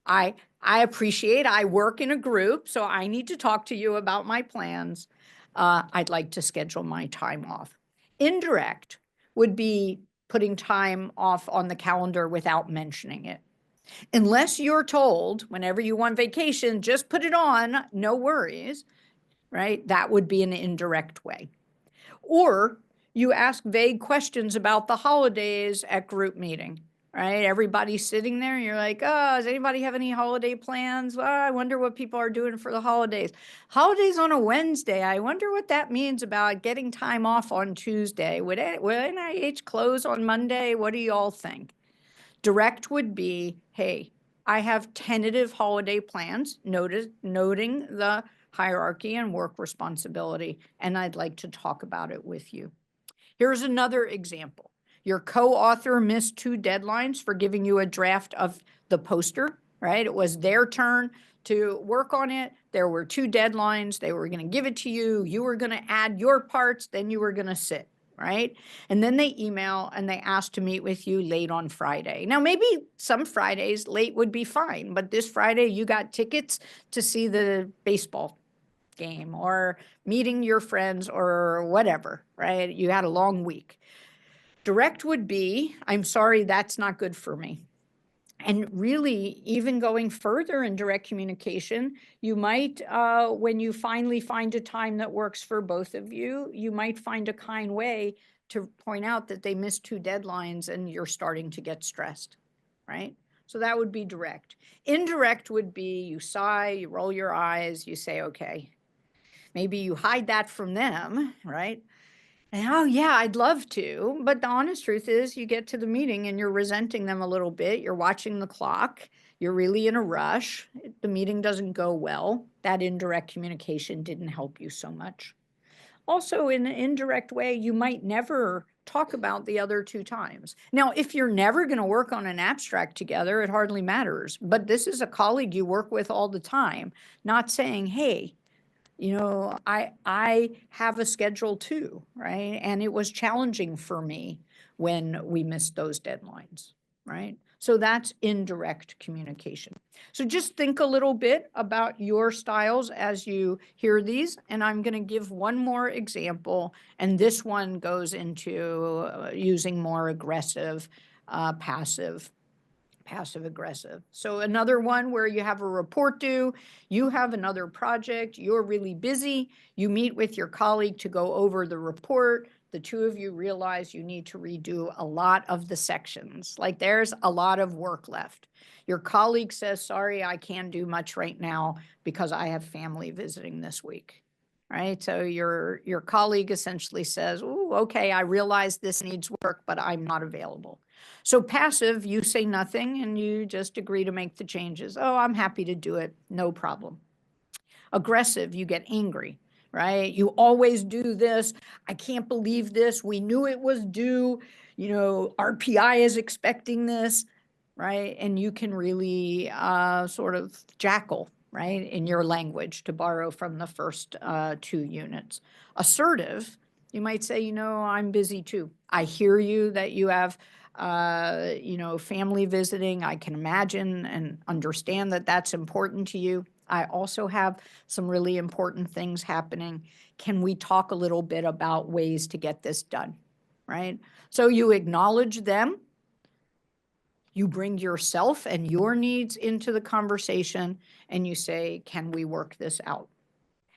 I appreciate, I work in a group, so I need to talk to you about my plans. I'd like to schedule my time off. Indirect would be putting time off on the calendar without mentioning it. Unless you're told whenever you want vacation, just put it on, no worries, right? That would be an indirect way. Or you ask vague questions about the holidays at group meeting, right? Everybody's sitting there and you're like, oh, does anybody have any holiday plans? Well, I wonder what people are doing for the holidays. Holidays on a Wednesday. I wonder what that means about getting time off on Tuesday. Would NIH close on Monday? What do you all think? Direct would be, hey, I have tentative holiday plans, noting the hierarchy and work responsibility, and I'd like to talk about it with you. Here's another example. Your co-author missed 2 deadlines for giving you a draft of the poster, right? It was their turn to work on it. There were 2 deadlines. They were going to give it to you. You were going to add your parts. Then you were going to sit, right? And then they email and they ask to meet with you late on Friday. Now, maybe some Fridays late would be fine, but this Friday you got tickets to see the baseball game or meeting your friends or whatever, right? You had a long week. Direct would be, I'm sorry, that's not good for me. And really, even going further in direct communication, you might, when you finally find a time that works for both of you, you might find a kind way to point out that they missed 2 deadlines and you're starting to get stressed, right? So that would be direct. Indirect would be you sigh, you roll your eyes, you say, okay. Maybe you hide that from them, right? And, oh, yeah, I'd love to. But the honest truth is you get to the meeting and you're resenting them a little bit. You're watching the clock. You're really in a rush. The meeting doesn't go well. That indirect communication didn't help you so much. Also, in an indirect way, you might never talk about the other 2 times. Now, if you're never going to work on an abstract together, it hardly matters. But this is a colleague you work with all the time, not saying, hey, you know, I have a schedule too, right? And it was challenging for me when we missed those deadlines, right? So that's indirect communication. So just think a little bit about your styles as you hear these. And I'm going to give one more example. And this one goes into using more aggressive, passive aggressive. So another one where you have a report due, you have another project, you're really busy, you meet with your colleague to go over the report. The 2 of you realize you need to redo a lot of the sections. Like there's a lot of work left. Your colleague says, sorry, I can't do much right now because I have family visiting this week. Right? So your colleague essentially says, oh, okay, I realize this needs work, but I'm not available. So passive, you say nothing and you just agree to make the changes. Oh, I'm happy to do it. No problem. Aggressive, you get angry, right? You always do this. I can't believe this. We knew it was due. You know, our PI is expecting this, right? And you can really sort of jackal, right, in your language, to borrow from the first 2 units. Assertive, you might say, you know, I'm busy too. I hear you that you have you know, family visiting. I can imagine and understand that that's important to you. I also have some really important things happening. Can we talk a little bit about ways to get this done, right? So you acknowledge them. You bring yourself and your needs into the conversation and you say, can we work this out?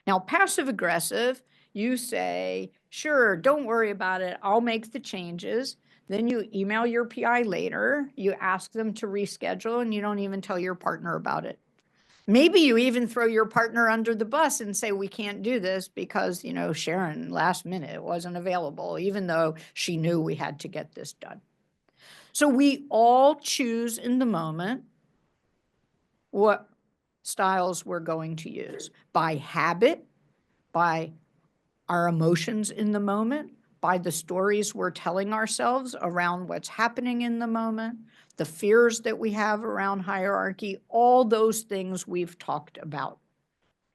Now, passive aggressive, you say, sure, don't worry about it. I'll make the changes. Then you email your PI later, you ask them to reschedule, and you don't even tell your partner about it. Maybe you even throw your partner under the bus and say, we can't do this because, you know, Sharon last minute wasn't available, even though she knew we had to get this done. So we all choose in the moment what styles we're going to use by habit, by our emotions in the moment, by the stories we're telling ourselves around what's happening in the moment, the fears that we have around hierarchy, all those things we've talked about.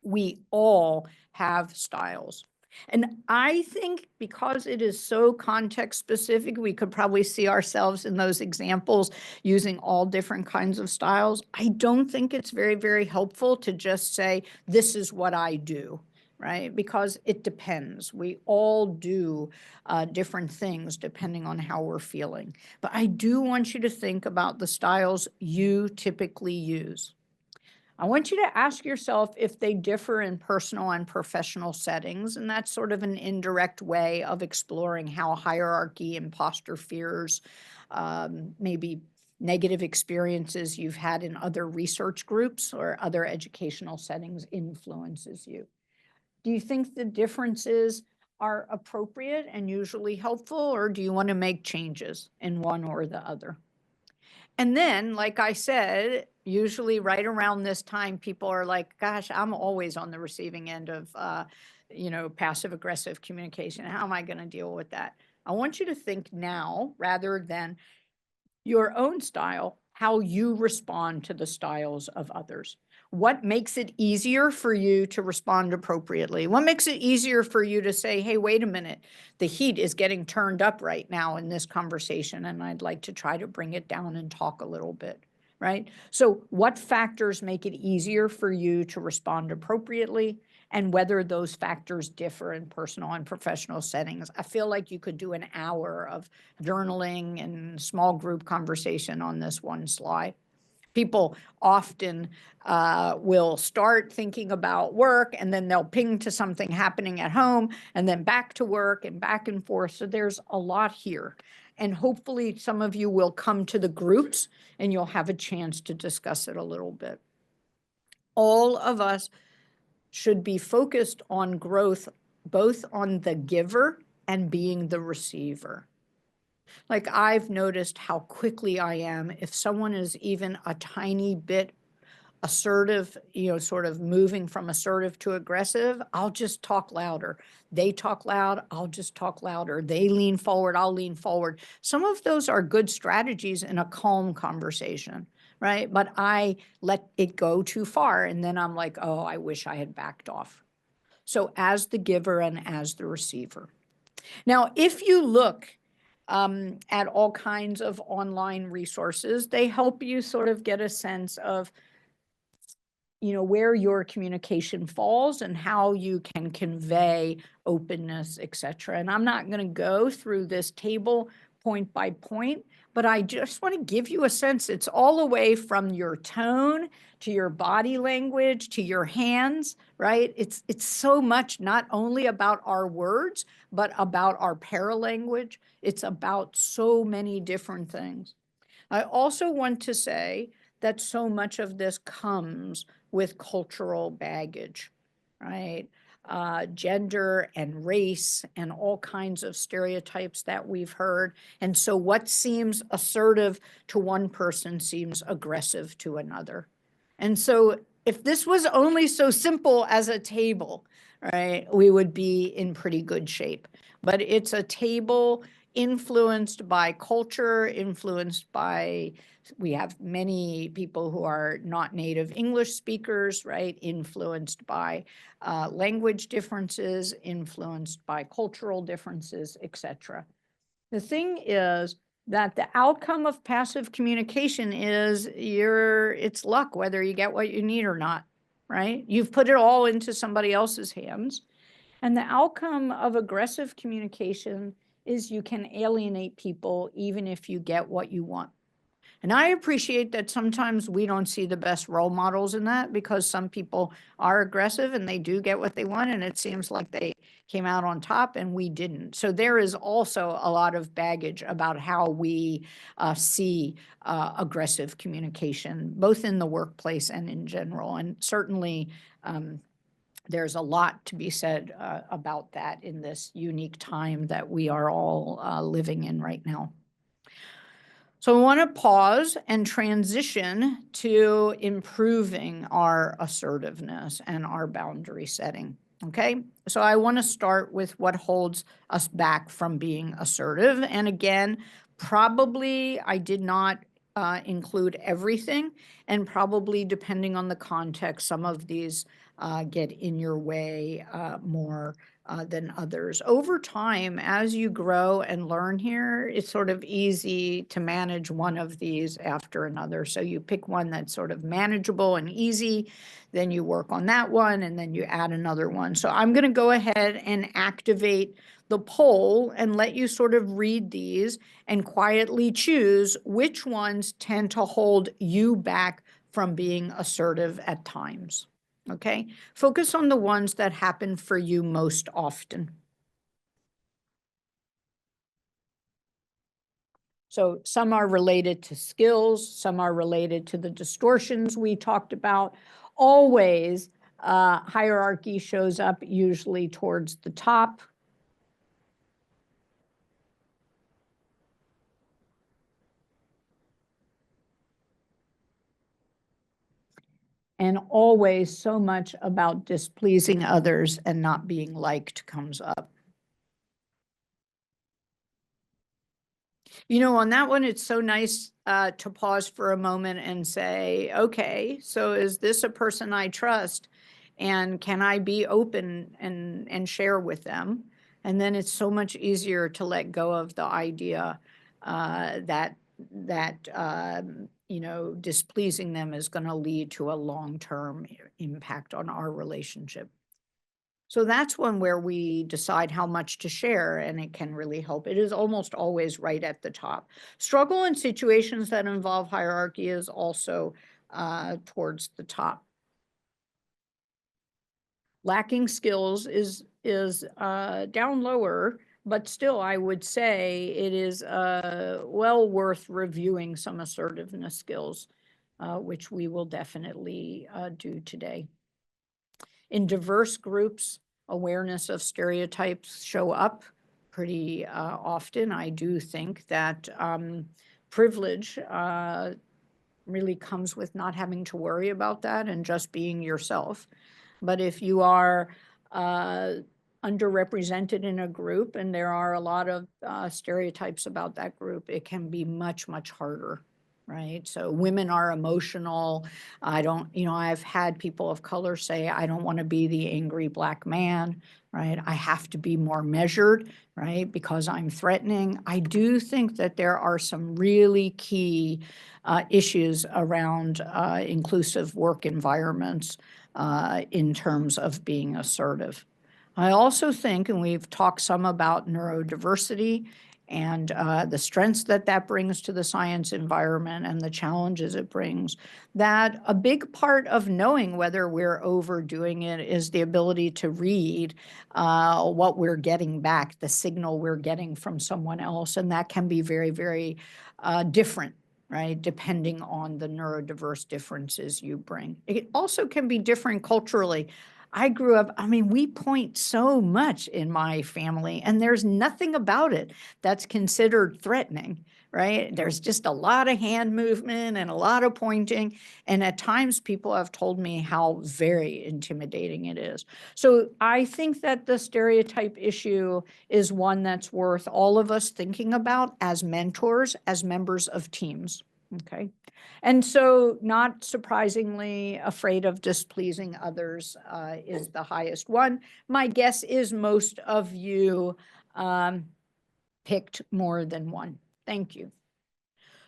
We all have styles. And I think because it is so context specific, we could probably see ourselves in those examples using all different kinds of styles. I don't think it's very, very helpful to just say, this is what I do, right? Because it depends. We all do different things depending on how we're feeling. But I do want you to think about the styles you typically use. I want you to ask yourself if they differ in personal and professional settings, and that's sort of an indirect way of exploring how hierarchy, imposter fears, maybe negative experiences you've had in other research groups or other educational settings influences you. Do you think the differences are appropriate and usually helpful, or do you want to make changes in one or the other? And then, like I said, usually right around this time, people are like, gosh, I'm always on the receiving end of, passive aggressive communication. How am I going to deal with that? I want you to think now, rather than your own style, how you respond to the styles of others. What makes it easier for you to respond appropriately? What makes it easier for you to say, hey, wait a minute, the heat is getting turned up right now in this conversation, and I'd like to try to bring it down and talk a little bit, right? So what factors make it easier for you to respond appropriately, and whether those factors differ in personal and professional settings? I feel like you could do an hour of journaling and small group conversation on this one slide. People often will start thinking about work, and then they'll ping to something happening at home, and then back to work and back and forth. So there's a lot here. And hopefully some of you will come to the groups and you'll have a chance to discuss it a little bit. All of us should be focused on growth, both on the giver and being the receiver. Like, I've noticed how quickly I am, if someone is even a tiny bit assertive, sort of moving from assertive to aggressive, I'll just talk louder. They talk loud, I'll just talk louder. They lean forward, I'll lean forward. Some of those are good strategies in a calm conversation, right? But I let it go too far, and then I'm like, oh, I wish I had backed off. So as the giver and as the receiver. Now, if you look at all kinds of online resources, they help you sort of get a sense of, where your communication falls and how you can convey openness, et cetera. And I'm not going to go through this table point by point, but I just want to give you a sense. It's all the way from your tone to your body language to your hands, right? It's so much not only about our words, but about our paralanguage. It's about so many different things. I also want to say that so much of this comes with cultural baggage, right? Gender and race and all kinds of stereotypes that we've heard. And so what seems assertive to one person seems aggressive to another. And so if this was only so simple as a table, right, we would be in pretty good shape. But it's a table influenced by culture, influenced by, we have many people who are not native English speakers, right? Influenced by language differences, influenced by cultural differences, etc. The thing is that the outcome of passive communication is it's luck, whether you get what you need or not, right? You've put it all into somebody else's hands. And the outcome of aggressive communication is you can alienate people even if you get what you want. And I appreciate that sometimes we don't see the best role models in that, because some people are aggressive and they do get what they want, and it seems like they came out on top and we didn't. So there is also a lot of baggage about how we see aggressive communication, both in the workplace and in general. And certainly there's a lot to be said about that in this unique time that we are all living in right now. So I want to pause and transition to improving our assertiveness and our boundary setting. Okay, so I want to start with what holds us back from being assertive. And again, probably I did not include everything, and probably depending on the context, some of these get in your way more than others. Over time, as you grow and learn here, it's sort of easy to manage one of these after another. So you pick one that's sort of manageable and easy, then you work on that one, and then you add another one. So I'm going to go ahead and activate the poll and let you sort of read these and quietly choose which ones tend to hold you back from being assertive at times. Okay, focus on the ones that happen for you most often. So some are related to skills, some are related to the distortions we talked about. Always, hierarchy shows up usually towards the top. And always so much about displeasing others and not being liked comes up. You know, on that one, it's so nice to pause for a moment and say, okay, so is this a person I trust? And can I be open and share with them? And then it's so much easier to let go of the idea that you know, displeasing them is going to lead to a long-term impact on our relationship. So that's one where we decide how much to share, and it can really help. It is almost always right at the top. Struggle in situations that involve hierarchy is also towards the top. Lacking skills is down lower, but still I would say it is well worth reviewing some assertiveness skills, which we will definitely do today. In diverse groups, awareness of stereotypes show up pretty often. I do think that privilege really comes with not having to worry about that and just being yourself. But if you are underrepresented in a group and there are a lot of stereotypes about that group, it can be much, much harder. Right. So women are emotional. I don't, you know, I've had people of color say, I don't want to be the angry Black man. Right. I have to be more measured. Right. Because I'm threatening. I do think that there are some really key issues around inclusive work environments in terms of being assertive. I also think, and we've talked some about neurodiversity and the strengths that that brings to the science environment and the challenges it brings, that a big part of knowing whether we're overdoing it is the ability to read what we're getting back, the signal we're getting from someone else. And that can be very, very different, right, depending on the neurodiverse differences you bring. It also can be different culturally. I grew up, I mean, we point so much in my family, and there's nothing about it that's considered threatening, right? There's just a lot of hand movement and a lot of pointing. And at times people have told me how very intimidating it is. So I think that the stereotype issue is one that's worth all of us thinking about as mentors, as members of teams, okay? And so, not surprisingly, afraid of displeasing others is the highest one. My guess is most of you picked more than one. Thank you.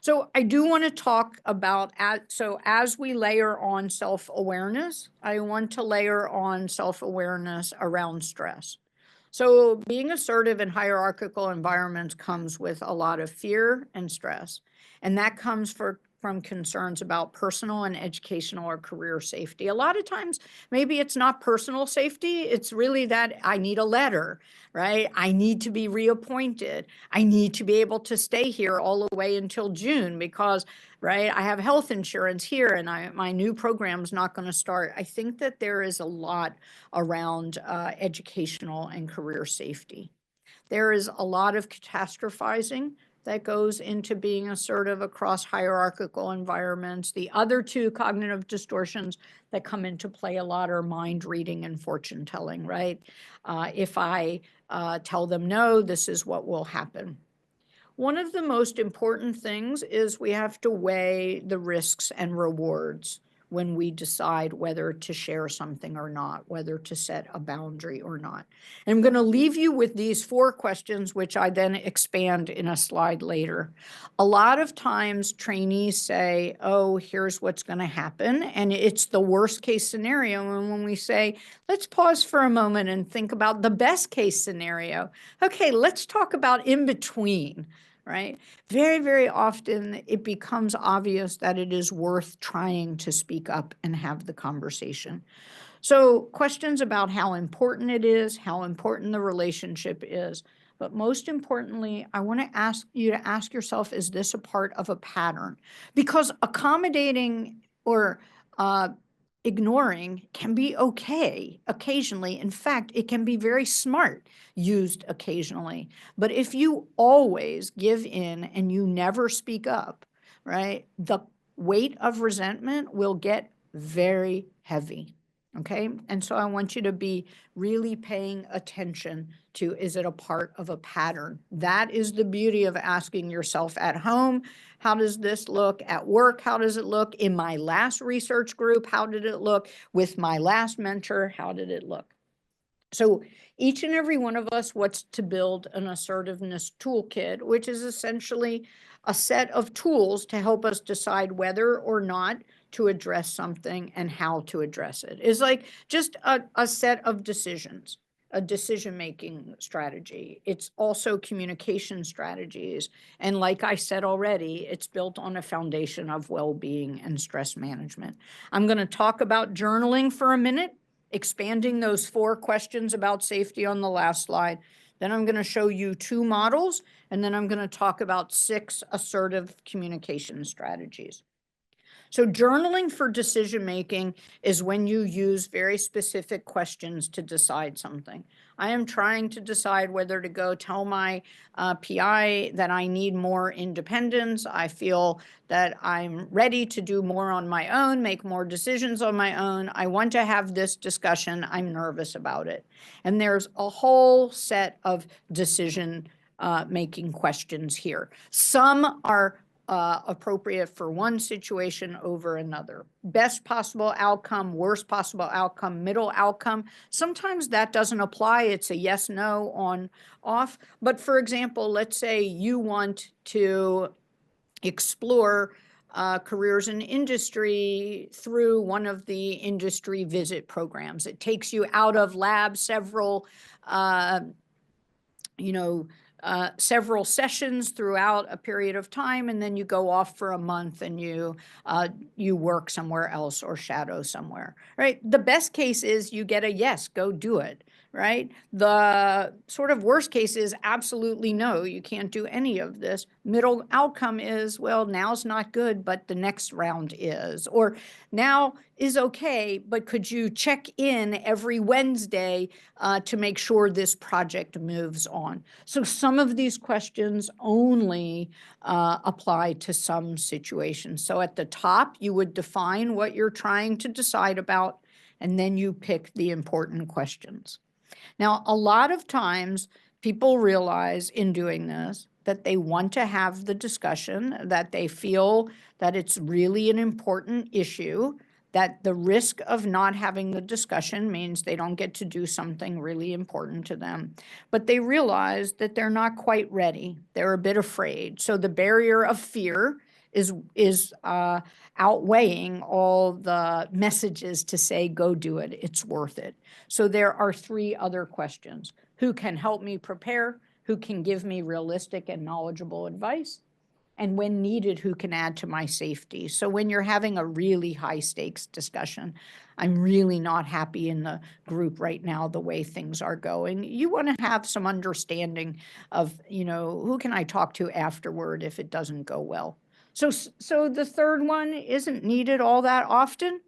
So I do want to talk about, so as we layer on self-awareness, I want to layer on self-awareness around stress. So being assertive in hierarchical environments comes with a lot of fear and stress. And that comes from concerns about personal and educational or career safety. A lot of times, maybe it's not personal safety. It's really that I need a letter, right? I need to be reappointed. I need to be able to stay here all the way until June because, right, I have health insurance here and my new program's not going to start. I think that there is a lot around educational and career safety. There is a lot of catastrophizing that goes into being assertive across hierarchical environments. The other two cognitive distortions that come into play a lot are mind reading and fortune telling, right? If I tell them no, this is what will happen. One of the most important things is we have to weigh the risks and rewards when we decide whether to share something or not, whether to set a boundary or not. And I'm going to leave you with these 4 questions, which I then expand in a slide later. A lot of times trainees say, oh, here's what's going to happen. And it's the worst case scenario. And when we say, let's pause for a moment and think about the best case scenario. Okay, let's talk about in between. Right? Very, very often it becomes obvious that it is worth trying to speak up and have the conversation. So questions about how important it is, how important the relationship is, but most importantly, I want to ask you to ask yourself, is this a part of a pattern? Because accommodating or ignoring can be okay occasionally. In fact, it can be very smart used occasionally. But if you always give in and you never speak up, right, the weight of resentment will get very heavy. Okay. And so I want you to be really paying attention to, is it a part of a pattern? That is the beauty of asking yourself at home. How does this look at work? How does it look in my last research group? How did it look with my last mentor? How did it look? So each and every one of us wants to build an assertiveness toolkit, which is essentially a set of tools to help us decide whether or not to address something and how to address it. It's like just a set of decisions, a decision-making strategy. It's also communication strategies. And like I said already, it's built on a foundation of well-being and stress management. I'm going to talk about journaling for a minute, expanding those 4 questions about safety on the last slide. Then I'm going to show you 2 models, and then I'm going to talk about 6 assertive communication strategies. So journaling for decision-making is when you use very specific questions to decide something. I am trying to decide whether to go tell my PI that I need more independence. I feel that I'm ready to do more on my own, make more decisions on my own. I want to have this discussion. I'm nervous about it. And there's a whole set of decision making questions here. Some are appropriate for one situation over another. Best possible outcome, worst possible outcome, middle outcome. Sometimes that doesn't apply. It's a yes, no, on, off. But for example, let's say you want to explore careers in industry through one of the industry visit programs. It takes you out of lab several several sessions throughout a period of time, and then you go off for a month and you work somewhere else or shadow somewhere, right? The best case is you get a yes, go do it, right? The sort of worst case is absolutely no, you can't do any of this. Middle outcome is, well, now's not good, but the next round is, or now is okay, but could you check in every Wednesday to make sure this project moves on? So some of these questions only apply to some situations. So at the top, you would define what you're trying to decide about, and then you pick the important questions. Now, a lot of times people realize in doing this that they want to have the discussion, that they feel that it's really an important issue, that the risk of not having the discussion means they don't get to do something really important to them. But they realize that they're not quite ready. They're a bit afraid. So the barrier of fear is outweighing all the messages to say, go do it, it's worth it. So there are 3 other questions. Who can help me prepare? Who can give me realistic and knowledgeable advice? And when needed, who can add to my safety? So when you're having a really high stakes discussion, I'm really not happy in the group right now, the way things are going. You want to have some understanding of, who can I talk to afterward if it doesn't go well? So the third one isn't needed all that often,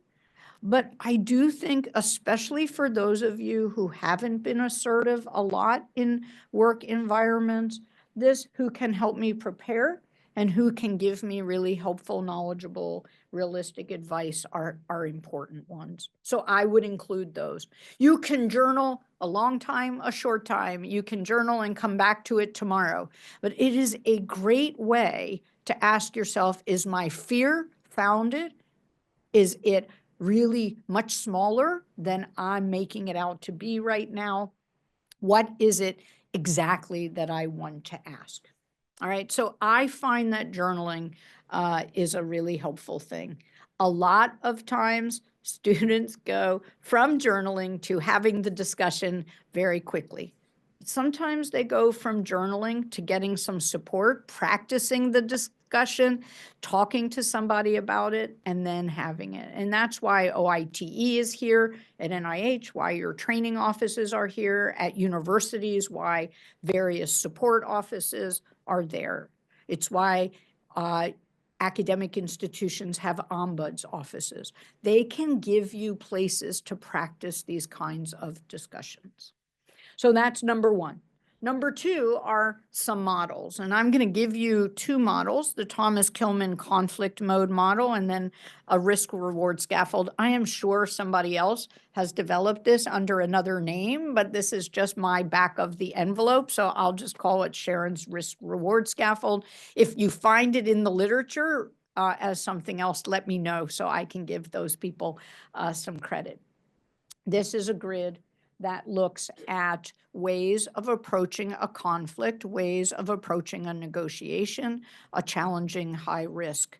but I do think, especially for those of you who haven't been assertive a lot in work environments, this who can help me prepare and who can give me really helpful, knowledgeable, realistic advice are important ones. So I would include those. You can journal a long time, a short time. You can journal and come back to it tomorrow. But it is a great way to ask yourself, is my fear founded? Is it really much smaller than I'm making it out to be right now? What is it exactly that I want to ask? All right, so I find that journaling is a really helpful thing. A lot of times students go from journaling to having the discussion very quickly. Sometimes they go from journaling to getting some support, practicing the discussion, talking to somebody about it, and then having it. And that's why OITE is here at NIH, why your training offices are here at universities, why various support offices are there. It's why academic institutions have ombuds offices. They can give you places to practice these kinds of discussions. So that's number one. Number two are some models, and I'm going to give you two models, the Thomas Kilmann conflict mode model and then a risk reward scaffold. I am sure somebody else has developed this under another name, but this is just my back of the envelope, so I'll just call it Sharon's risk reward scaffold. If you find it in the literature as something else, let me know so I can give those people some credit. This is a grid that looks at ways of approaching a conflict, ways of approaching a negotiation, a challenging, high-risk,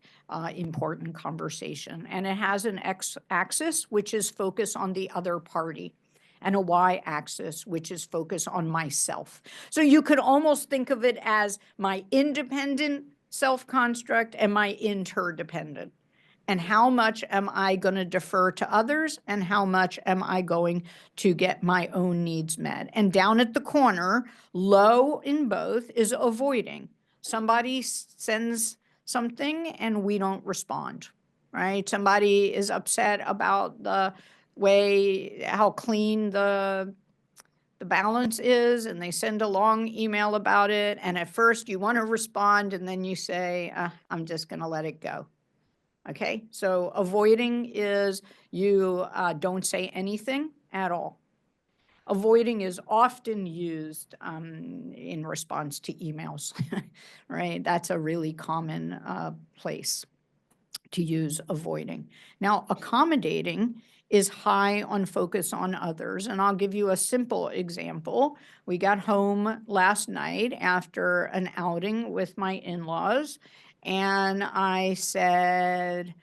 important conversation. And it has an x-axis, which is focus on the other party, and a y-axis, which is focus on myself. So you could almost think of it as my independent self-construct and my interdependent. And how much am I going to defer to others, and how much am I going to get my own needs met? And down at the corner, low in both, is avoiding. Somebody sends something and we don't respond, right? Somebody is upset about the way, how clean the balance is, and they send a long email about it. And at first you want to respond, and then you say, I'm just going to let it go. Okay, so avoiding is you don't say anything at all. Avoiding is often used in response to emails, right? That's a really common place to use avoiding. Now, accommodating is high on focus on others. And I'll give you a simple example. We got home last night after an outing with my in-laws, and I said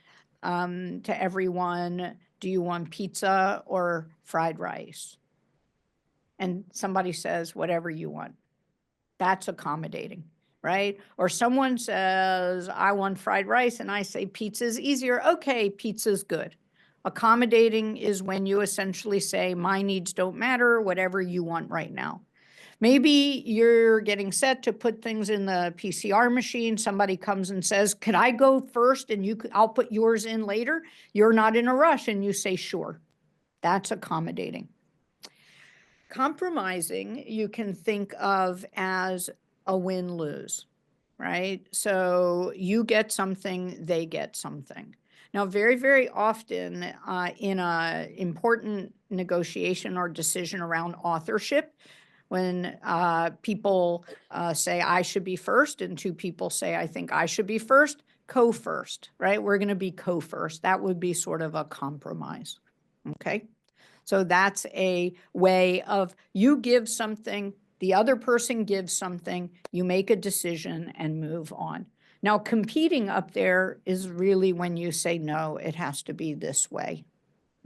to everyone, do you want pizza or fried rice? And somebody says, whatever you want. That's accommodating, right? Or someone says, I want fried rice, and I say, pizza's easier. Okay, pizza's good. Accommodating is when you essentially say, my needs don't matter, whatever you want right now. Maybe you're getting set to put things in the PCR machine. Somebody comes and says, could I go first and I'll put yours in later? You're not in a rush, and you say, sure. That's accommodating. Compromising, you can think of as a win-lose, right? So you get something, they get something. Now, very, very often in an important negotiation or decision around authorship, when people say I should be first and two people say I think I should be first, co-first, right? We're going to be co-first. That would be sort of a compromise, okay? So that's a way of you give something, the other person gives something, you make a decision and move on. Now, competing up there is really when you say, no, it has to be this way,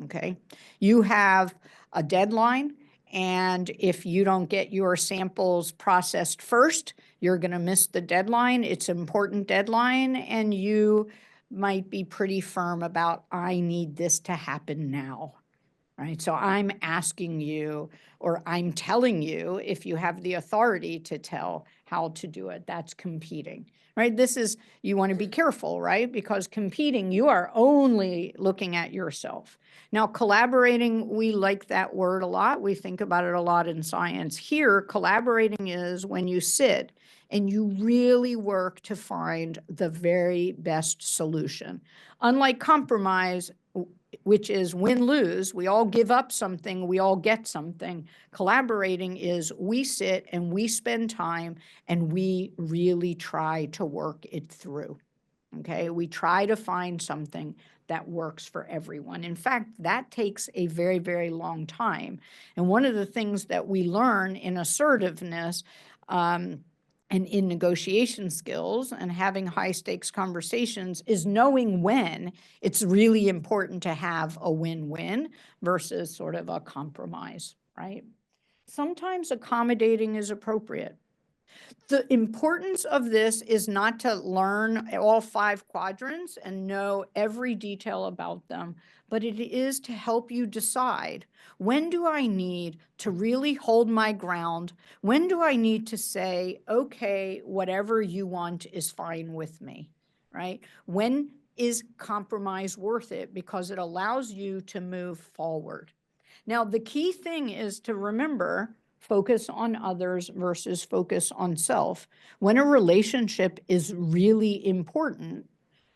okay? You have a deadline, and if you don't get your samples processed first, you're going to miss the deadline. It's an important deadline, and you might be pretty firm about, I need this to happen now. Right? So I'm asking you, or I'm telling you, if you have the authority to tell how to do it, that's competing, right? This is, you want to be careful, right? Because competing, you are only looking at yourself. Now, collaborating, we like that word a lot. We think about it a lot in science. Here, collaborating is when you sit and you really work to find the very best solution. Unlike compromise, which is win-lose, we all give up something, we all get something. Collaborating is we sit and we spend time and we really try to work it through. Okay, we try to find something that works for everyone. In fact, that takes a very, very long time. And one of the things that we learn in assertiveness and in negotiation skills and having high stakes conversations is knowing when it's really important to have a win-win versus sort of a compromise, right? Sometimes accommodating is appropriate. The importance of this is not to learn all 5 quadrants and know every detail about them, but it is to help you decide, when do I need to really hold my ground? When do I need to say, okay, whatever you want is fine with me, right? When is compromise worth it? Because it allows you to move forward. Now, the key thing is to remember, focus on others versus focus on self. When a relationship is really important,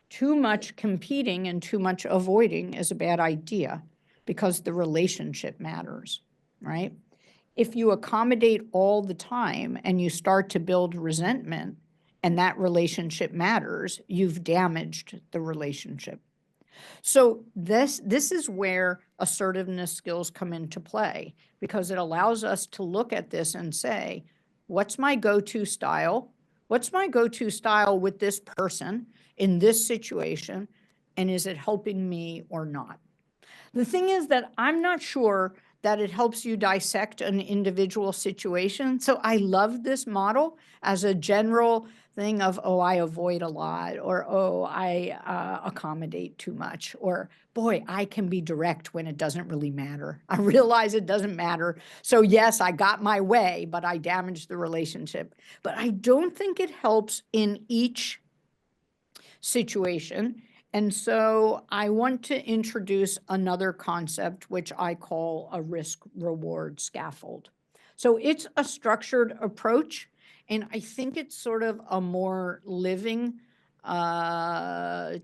too much competing and too much avoiding is a bad idea because the relationship matters, right? If you accommodate all the time and you start to build resentment and that relationship matters, you've damaged the relationship. So this is where assertiveness skills come into play, because it allows us to look at this and say, what's my go-to style? What's my go-to style with this person in this situation? And is it helping me or not? The thing is that I'm not sure that it helps you dissect an individual situation. So I love this model as a general thing of, oh, I avoid a lot, or, oh, I accommodate too much, or, boy, I can be direct when it doesn't really matter. I realize it doesn't matter. So yes, I got my way, but I damaged the relationship. But I don't think it helps in each situation. And so I want to introduce another concept, which I call a risk-reward scaffold. So it's a structured approach, and I think it's sort of a more living,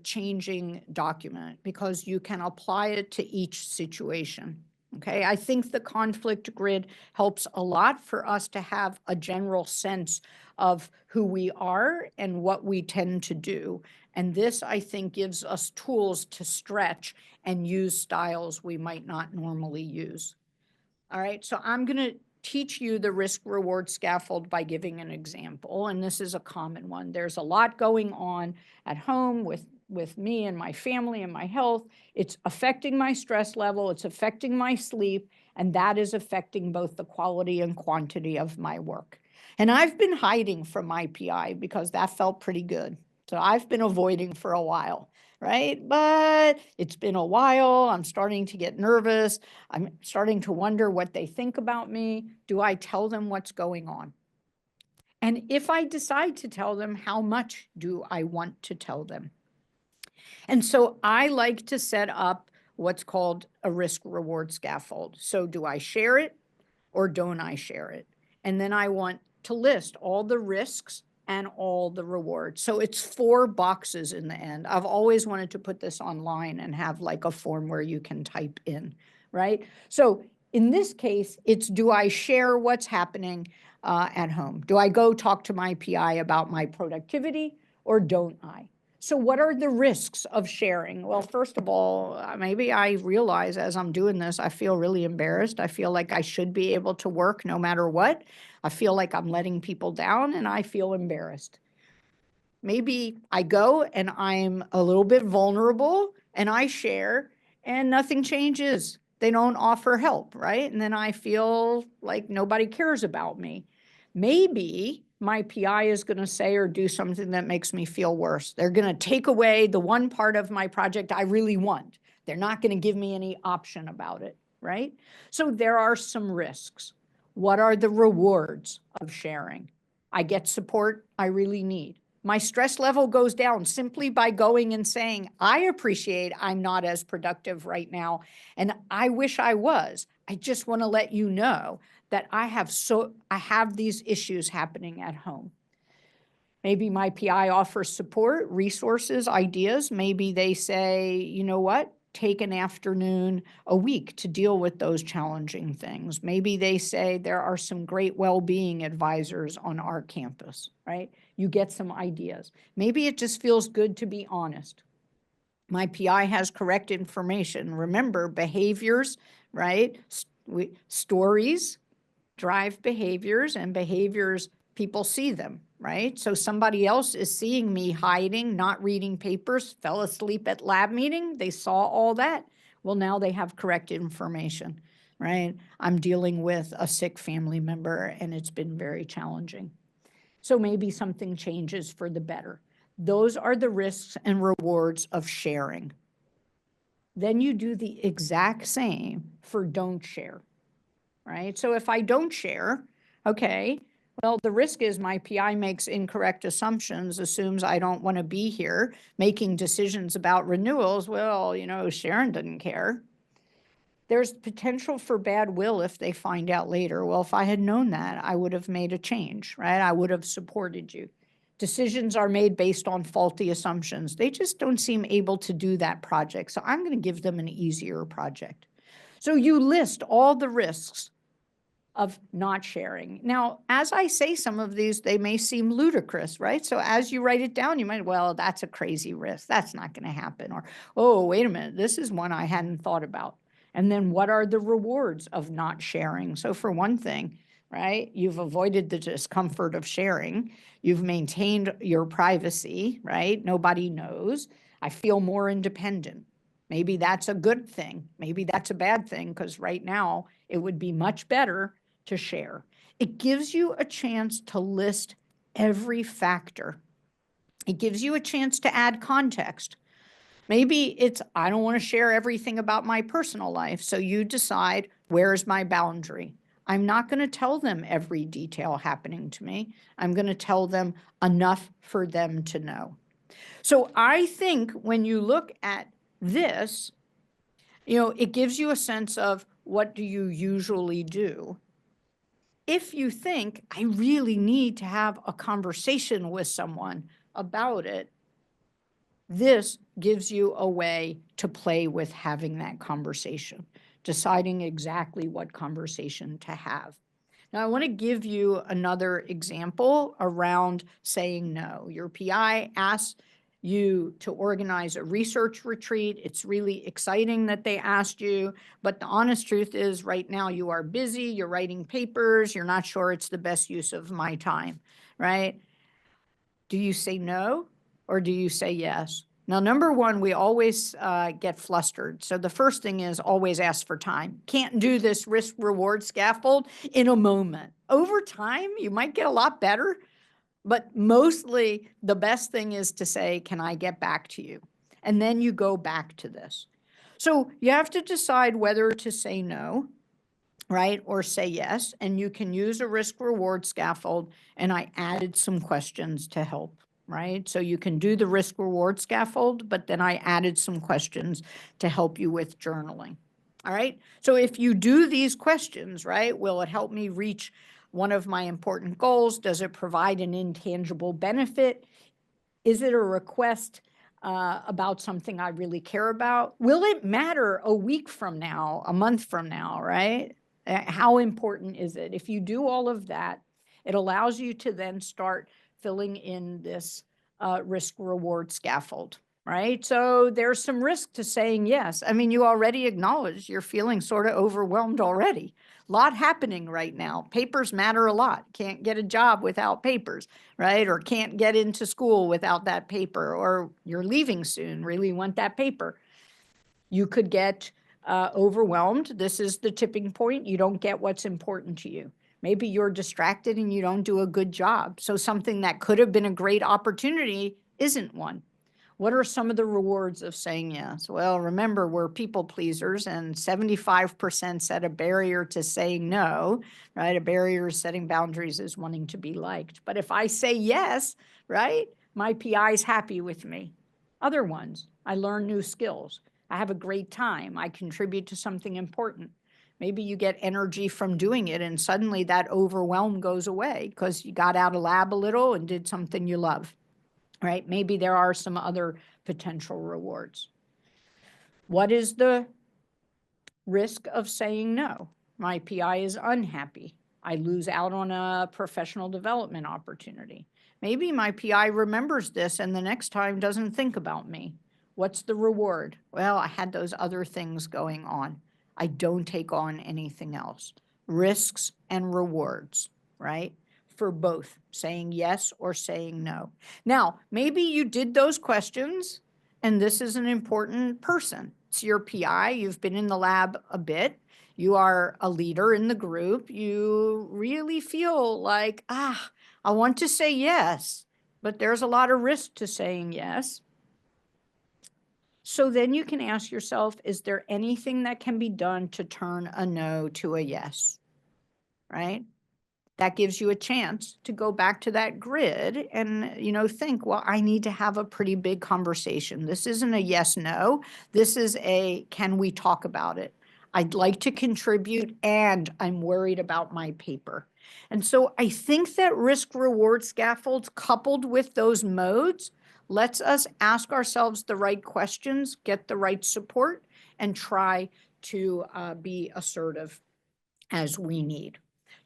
changing document because you can apply it to each situation. Okay, I think the conflict grid helps a lot for us to have a general sense of who we are and what we tend to do. And this, I think, gives us tools to stretch and use styles we might not normally use. All right, so I'm going to teach you the risk-reward scaffold by giving an example, and this is a common one. There's a lot going on at home with me and my family and my health. It's affecting my stress level, it's affecting my sleep, and that is affecting both the quality and quantity of my work. And I've been hiding from my PI because that felt pretty good. So I've been avoiding for a while, right? But it's been a while. I'm starting to get nervous. I'm starting to wonder what they think about me. Do I tell them what's going on? And if I decide to tell them, how much do I want to tell them? And so I like to set up what's called a risk-reward scaffold. So do I share it or don't I share it? And then I want to list all the risks and all the rewards. So it's 4 boxes in the end. I've always wanted to put this online and have like a form where you can type in, right? So in this case, it's, do I share what's happening at home? Do I go talk to my PI about my productivity or don't I? So what are the risks of sharing? Well, first of all, maybe I realize as I'm doing this, I feel really embarrassed. I feel like I should be able to work no matter what. I feel like I'm letting people down and I feel embarrassed. Maybe I go and I'm a little bit vulnerable and I share and nothing changes. They don't offer help, right? And then I feel like nobody cares about me. Maybe my PI is going to say or do something that makes me feel worse. They're going to take away the one part of my project I really want. They're not going to give me any option about it, right? So there are some risks. What are the rewards of sharing? I get support I really need. My stress level goes down simply by going and saying, I appreciate I'm not as productive right now, and I wish I was. I just want to let you know that I have these issues happening at home. Maybe my PI offers support, resources, ideas. Maybe they say, you know what, take an afternoon a week to deal with those challenging things. Maybe they say there are some great well-being advisors on our campus, right? You get some ideas. Maybe it just feels good to be honest. My PI has correct information. Remember, behaviors, right? Stories drive behaviors, and behaviors, people see them, right? So somebody else is seeing me hiding, not reading papers, fell asleep at lab meeting. They saw all that. Well, now they have correct information, right? I'm dealing with a sick family member, and it's been very challenging. So maybe something changes for the better. Those are the risks and rewards of sharing. Then you do the exact same for don't share, right? So if I don't share, okay, well, the risk is my PI makes incorrect assumptions, assumes I don't want to be here, making decisions about renewals. Well, you know, Sharon doesn't care. There's potential for bad will if they find out later. Well, if I had known that, I would have made a change, right? I would have supported you. Decisions are made based on faulty assumptions. They just don't seem able to do that project. So I'm going to give them an easier project. So you list all the risks of not sharing. Now, as I say some of these, they may seem ludicrous, right? So as you write it down, you might, well, that's a crazy risk. That's not going to happen. Or, oh, wait a minute, this is one I hadn't thought about. And then what are the rewards of not sharing? So for one thing, right, you've avoided the discomfort of sharing. You've maintained your privacy, right? Nobody knows. I feel more independent. Maybe that's a good thing. Maybe that's a bad thing, because right now it would be much better to share. It gives you a chance to list every factor. It gives you a chance to add context. Maybe it's, I don't want to share everything about my personal life. So you decide, where's my boundary? I'm not going to tell them every detail happening to me. I'm going to tell them enough for them to know. So I think when you look at this, you know, it gives you a sense of what do you usually do. If you think, I really need to have a conversation with someone about it, this gives you a way to play with having that conversation, deciding exactly what conversation to have. Now, I want to give you another example around saying no. Your PI asks you to organize a research retreat. It's really exciting that they asked you, but the honest truth is right now you are busy, you're writing papers, you're not sure it's the best use of my time, right? Do you say no or do you say yes? Now, number one, we always get flustered. So the first thing is always ask for time. Can't do this risk reward scaffold in a moment. Over time, you might get a lot better, but mostly the best thing is to say, can I get back to you? And then you go back to this. So you have to decide whether to say no, right, or say yes. And you can use a risk reward scaffold. And I added some questions to help, right? So you can do the risk reward scaffold, but then I added some questions to help you with journaling. All right. So if you do these questions, right, will it help me reach one of my important goals? Does it provide an intangible benefit? Is it a request about something I really care about? Will it matter a week from now, a month from now, right? How important is it? If you do all of that, it allows you to then start filling in this risk reward scaffold, right? So there's some risk to saying yes. I mean, you already acknowledge you're feeling sort of overwhelmed already. A lot happening right now. Papers matter a lot. Can't get a job without papers, right? Or can't get into school without that paper, or you're leaving soon, really want that paper. You could get overwhelmed. This is the tipping point. You don't get what's important to you. Maybe you're distracted and you don't do a good job. So something that could have been a great opportunity isn't one. What are some of the rewards of saying yes? Well, remember, we're people pleasers, and 75% set a barrier to saying no, right? A barrier is setting boundaries, is wanting to be liked. But if I say yes, right, my PI is happy with me. Other ones, I learn new skills. I have a great time. I contribute to something important. Maybe you get energy from doing it, and suddenly that overwhelm goes away because you got out of lab a little and did something you love, right? Maybe there are some other potential rewards. What is the risk of saying no? My PI is unhappy. I lose out on a professional development opportunity. Maybe my PI remembers this and the next time doesn't think about me. What's the reward? Well, I had those other things going on. I don't take on anything else. Risks and rewards, right? For both saying yes or saying no. Now, maybe you did those questions and this is an important person. It's your PI. You've been in the lab a bit. You are a leader in the group. You really feel like, I want to say yes, but there's a lot of risk to saying yes. So then you can ask yourself, is there anything that can be done to turn a no to a yes, right? That gives you a chance to go back to that grid and, think, well, I need to have a pretty big conversation. This isn't a yes, no. This is a, can we talk about it? I'd like to contribute and I'm worried about my paper. And so I think that risk reward scaffolds coupled with those modes lets us ask ourselves the right questions, get the right support, and try to be assertive as we need.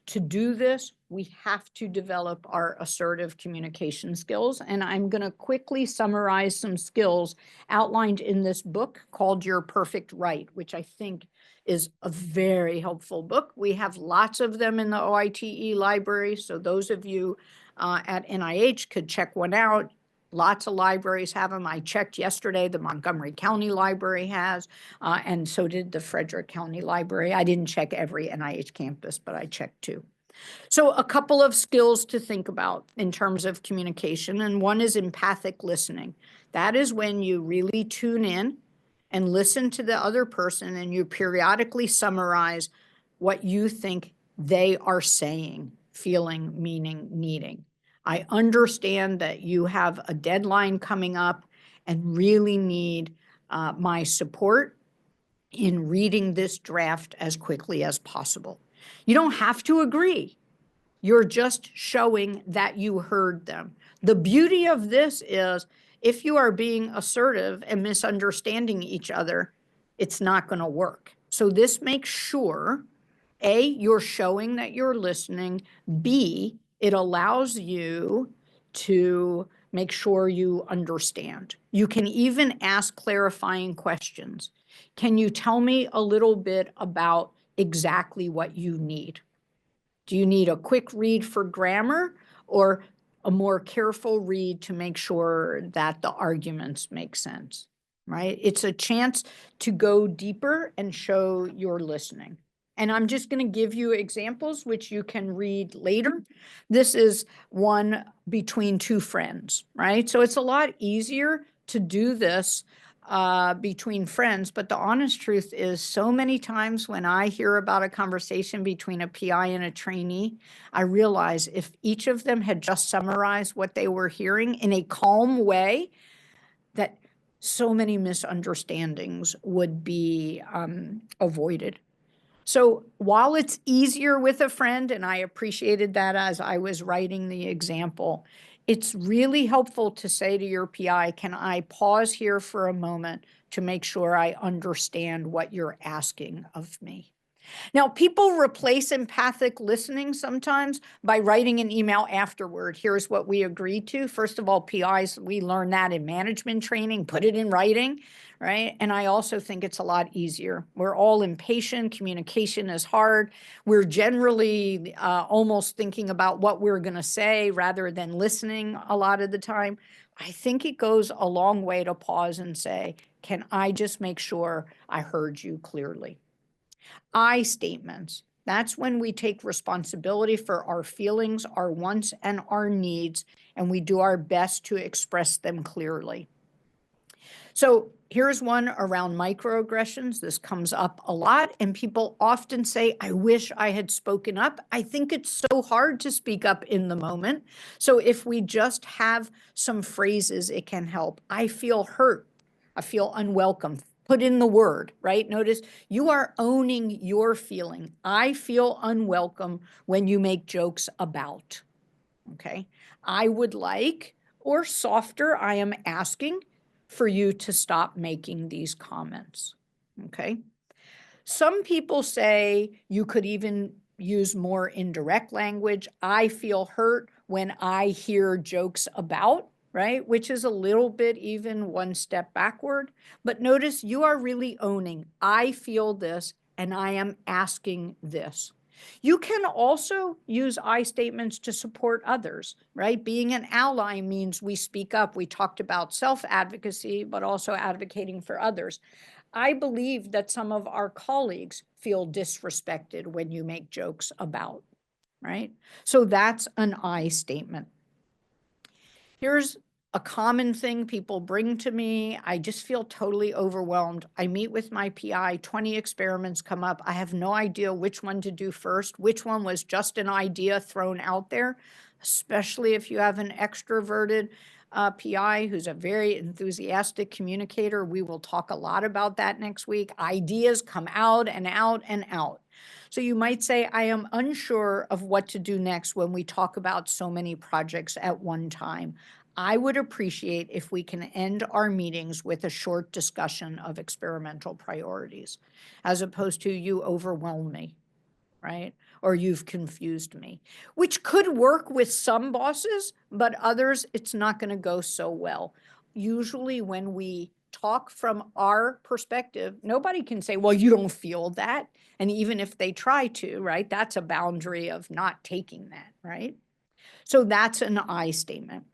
To do this, we have to develop our assertive communication skills. And I'm going to quickly summarize some skills outlined in this book called Your Perfect Right, which I think is a very helpful book. We have lots of them in the OITE library. So those of you at NIH could check one out. Lots of libraries have them. I checked yesterday, the Montgomery County Library has, and so did the Frederick County Library. I didn't check every NIH campus, but I checked two. So a couple of skills to think about in terms of communication, and one is empathic listening. That is when you really tune in and listen to the other person and you periodically summarize what you think they are saying, feeling, meaning, needing. I understand that you have a deadline coming up and really need my support in reading this draft as quickly as possible. You don't have to agree. You're just showing that you heard them. The beauty of this is if you are being assertive and misunderstanding each other, it's not going to work. So this makes sure, A, you're showing that you're listening. B, it allows you to make sure you understand. You can even ask clarifying questions. Can you tell me a little bit about exactly what you need? Do you need a quick read for grammar or a more careful read to make sure that the arguments make sense, right? It's a chance to go deeper and show you're listening. And I'm just going to give you examples which you can read later. This is one between two friends, right? So it's a lot easier to do this between friends, but the honest truth is so many times when I hear about a conversation between a PI and a trainee, I realize if each of them had just summarized what they were hearing in a calm way, that so many misunderstandings would be avoided. So while it's easier with a friend, and I appreciated that as I was writing the example, it's really helpful to say to your PI, can I pause here for a moment to make sure I understand what you're asking of me? Now, people replace empathic listening sometimes by writing an email afterward. Here's what we agreed to. First of all, PIs, we learn that in management training, put it in writing, right? And I also think it's a lot easier. We're all impatient. Communication is hard. We're generally almost thinking about what we're going to say rather than listening a lot of the time. I think it goes a long way to pause and say, can I just make sure I heard you clearly? I statements. That's when we take responsibility for our feelings, our wants, and our needs, and we do our best to express them clearly. So here's one around microaggressions. This comes up a lot, and people often say, I wish I had spoken up. I think it's so hard to speak up in the moment. So if we just have some phrases, it can help. I feel hurt. I feel unwelcome. Put in the word, right? Notice you are owning your feeling. I feel unwelcome when you make jokes about, okay? I would like, or softer, I am asking for you to stop making these comments, okay? Some people say you could even use more indirect language. I feel hurt when I hear jokes about, right? Which is a little bit even one step backward. But notice you are really owning, I feel this and I am asking this. You can also use I statements to support others, right? Being an ally means we speak up. We talked about self-advocacy, but also advocating for others. I believe that some of our colleagues feel disrespected when you make jokes about, right? So that's an I statement. Here's a common thing people bring to me. I just feel totally overwhelmed. I meet with my PI, 20 experiments come up. I have no idea which one to do first, which one was just an idea thrown out there, especially if you have an extroverted PI who's a very enthusiastic communicator. We will talk a lot about that next week. Ideas come out and out and out. So you might say, I am unsure of what to do next when we talk about so many projects at one time. I would appreciate if we can end our meetings with a short discussion of experimental priorities, as opposed to you overwhelm me, right? Or you've confused me, which could work with some bosses, but others, it's not going to go so well. Usually when we talk from our perspective, nobody can say, well, you don't feel that. And even if they try to, right, that's a boundary of not taking that, right? So that's an I statement.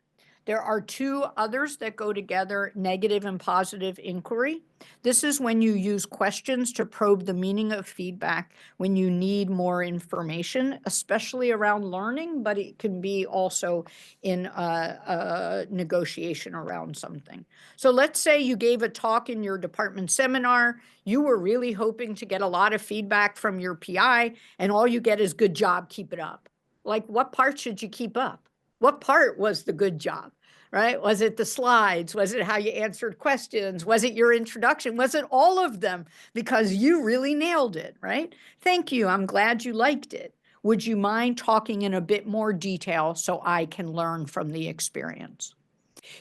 There are two others that go together, negative and positive inquiry. This is when you use questions to probe the meaning of feedback when you need more information, especially around learning, but it can be also in a negotiation around something. So let's say you gave a talk in your department seminar, you were really hoping to get a lot of feedback from your PI, and all you get is good job, keep it up. Like, what part should you keep up? What part was the good job, right? Was it the slides? Was it how you answered questions? Was it your introduction? Was it all of them? Because you really nailed it, right? Thank you. I'm glad you liked it. Would you mind talking in a bit more detail so I can learn from the experience?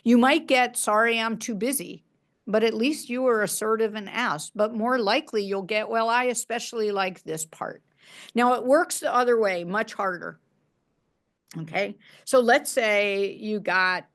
You might get, sorry, I'm too busy, but at least you were assertive and asked. But more likely you'll get, well, I especially like this part. Now it works the other way, much harder. Okay, so let's say you got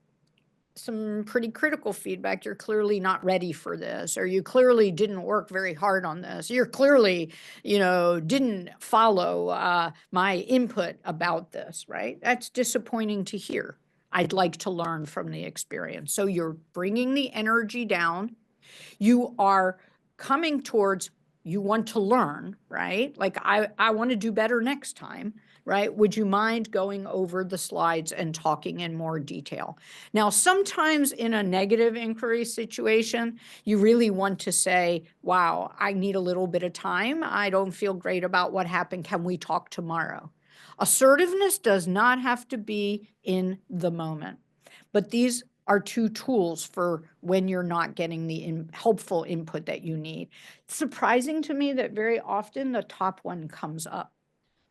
some pretty critical feedback. You're clearly not ready for this, or you clearly didn't work very hard on this. You're clearly, didn't follow my input about this, right? That's disappointing to hear. I'd like to learn from the experience. So you're bringing the energy down. You are coming towards, you want to learn, right? Like, I want to do better next time, right? Would you mind going over the slides and talking in more detail? Now, sometimes in a negative inquiry situation, you really want to say, wow, I need a little bit of time. I don't feel great about what happened. Can we talk tomorrow? Assertiveness does not have to be in the moment, but these are two tools for when you're not getting the helpful input that you need. It's surprising to me that very often the top one comes up,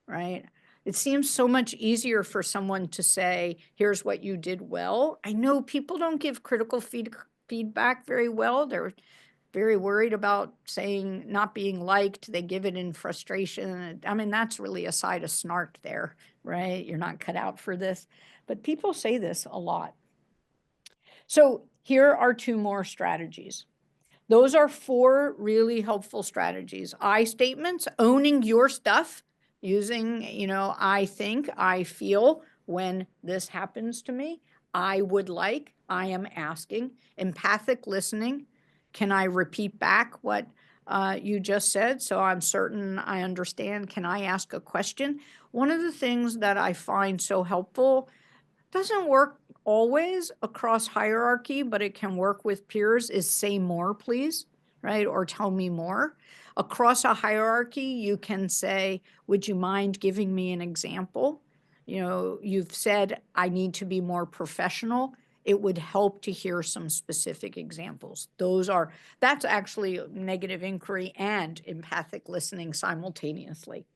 right? It seems so much easier for someone to say, here's what you did well. I know people don't give critical feedback very well. They're very worried about saying not being liked. They give it in frustration. I mean, that's really a side of snark there, right? You're not cut out for this. But people say this a lot. So here are two more strategies. Those are four really helpful strategies. I statements, owning your stuff, using, I think, I feel when this happens to me. I would like, I am asking. Empathic listening. Can I repeat back what you just said so I'm certain I understand? Can I ask a question? One of the things that I find so helpful, doesn't work always across hierarchy, but it can work with peers, is say more, please, right? Or tell me more. Across a hierarchy, you can say, would you mind giving me an example? You've said, I need to be more professional. it would help to hear some specific examples. That's actually negative inquiry and empathic listening simultaneously.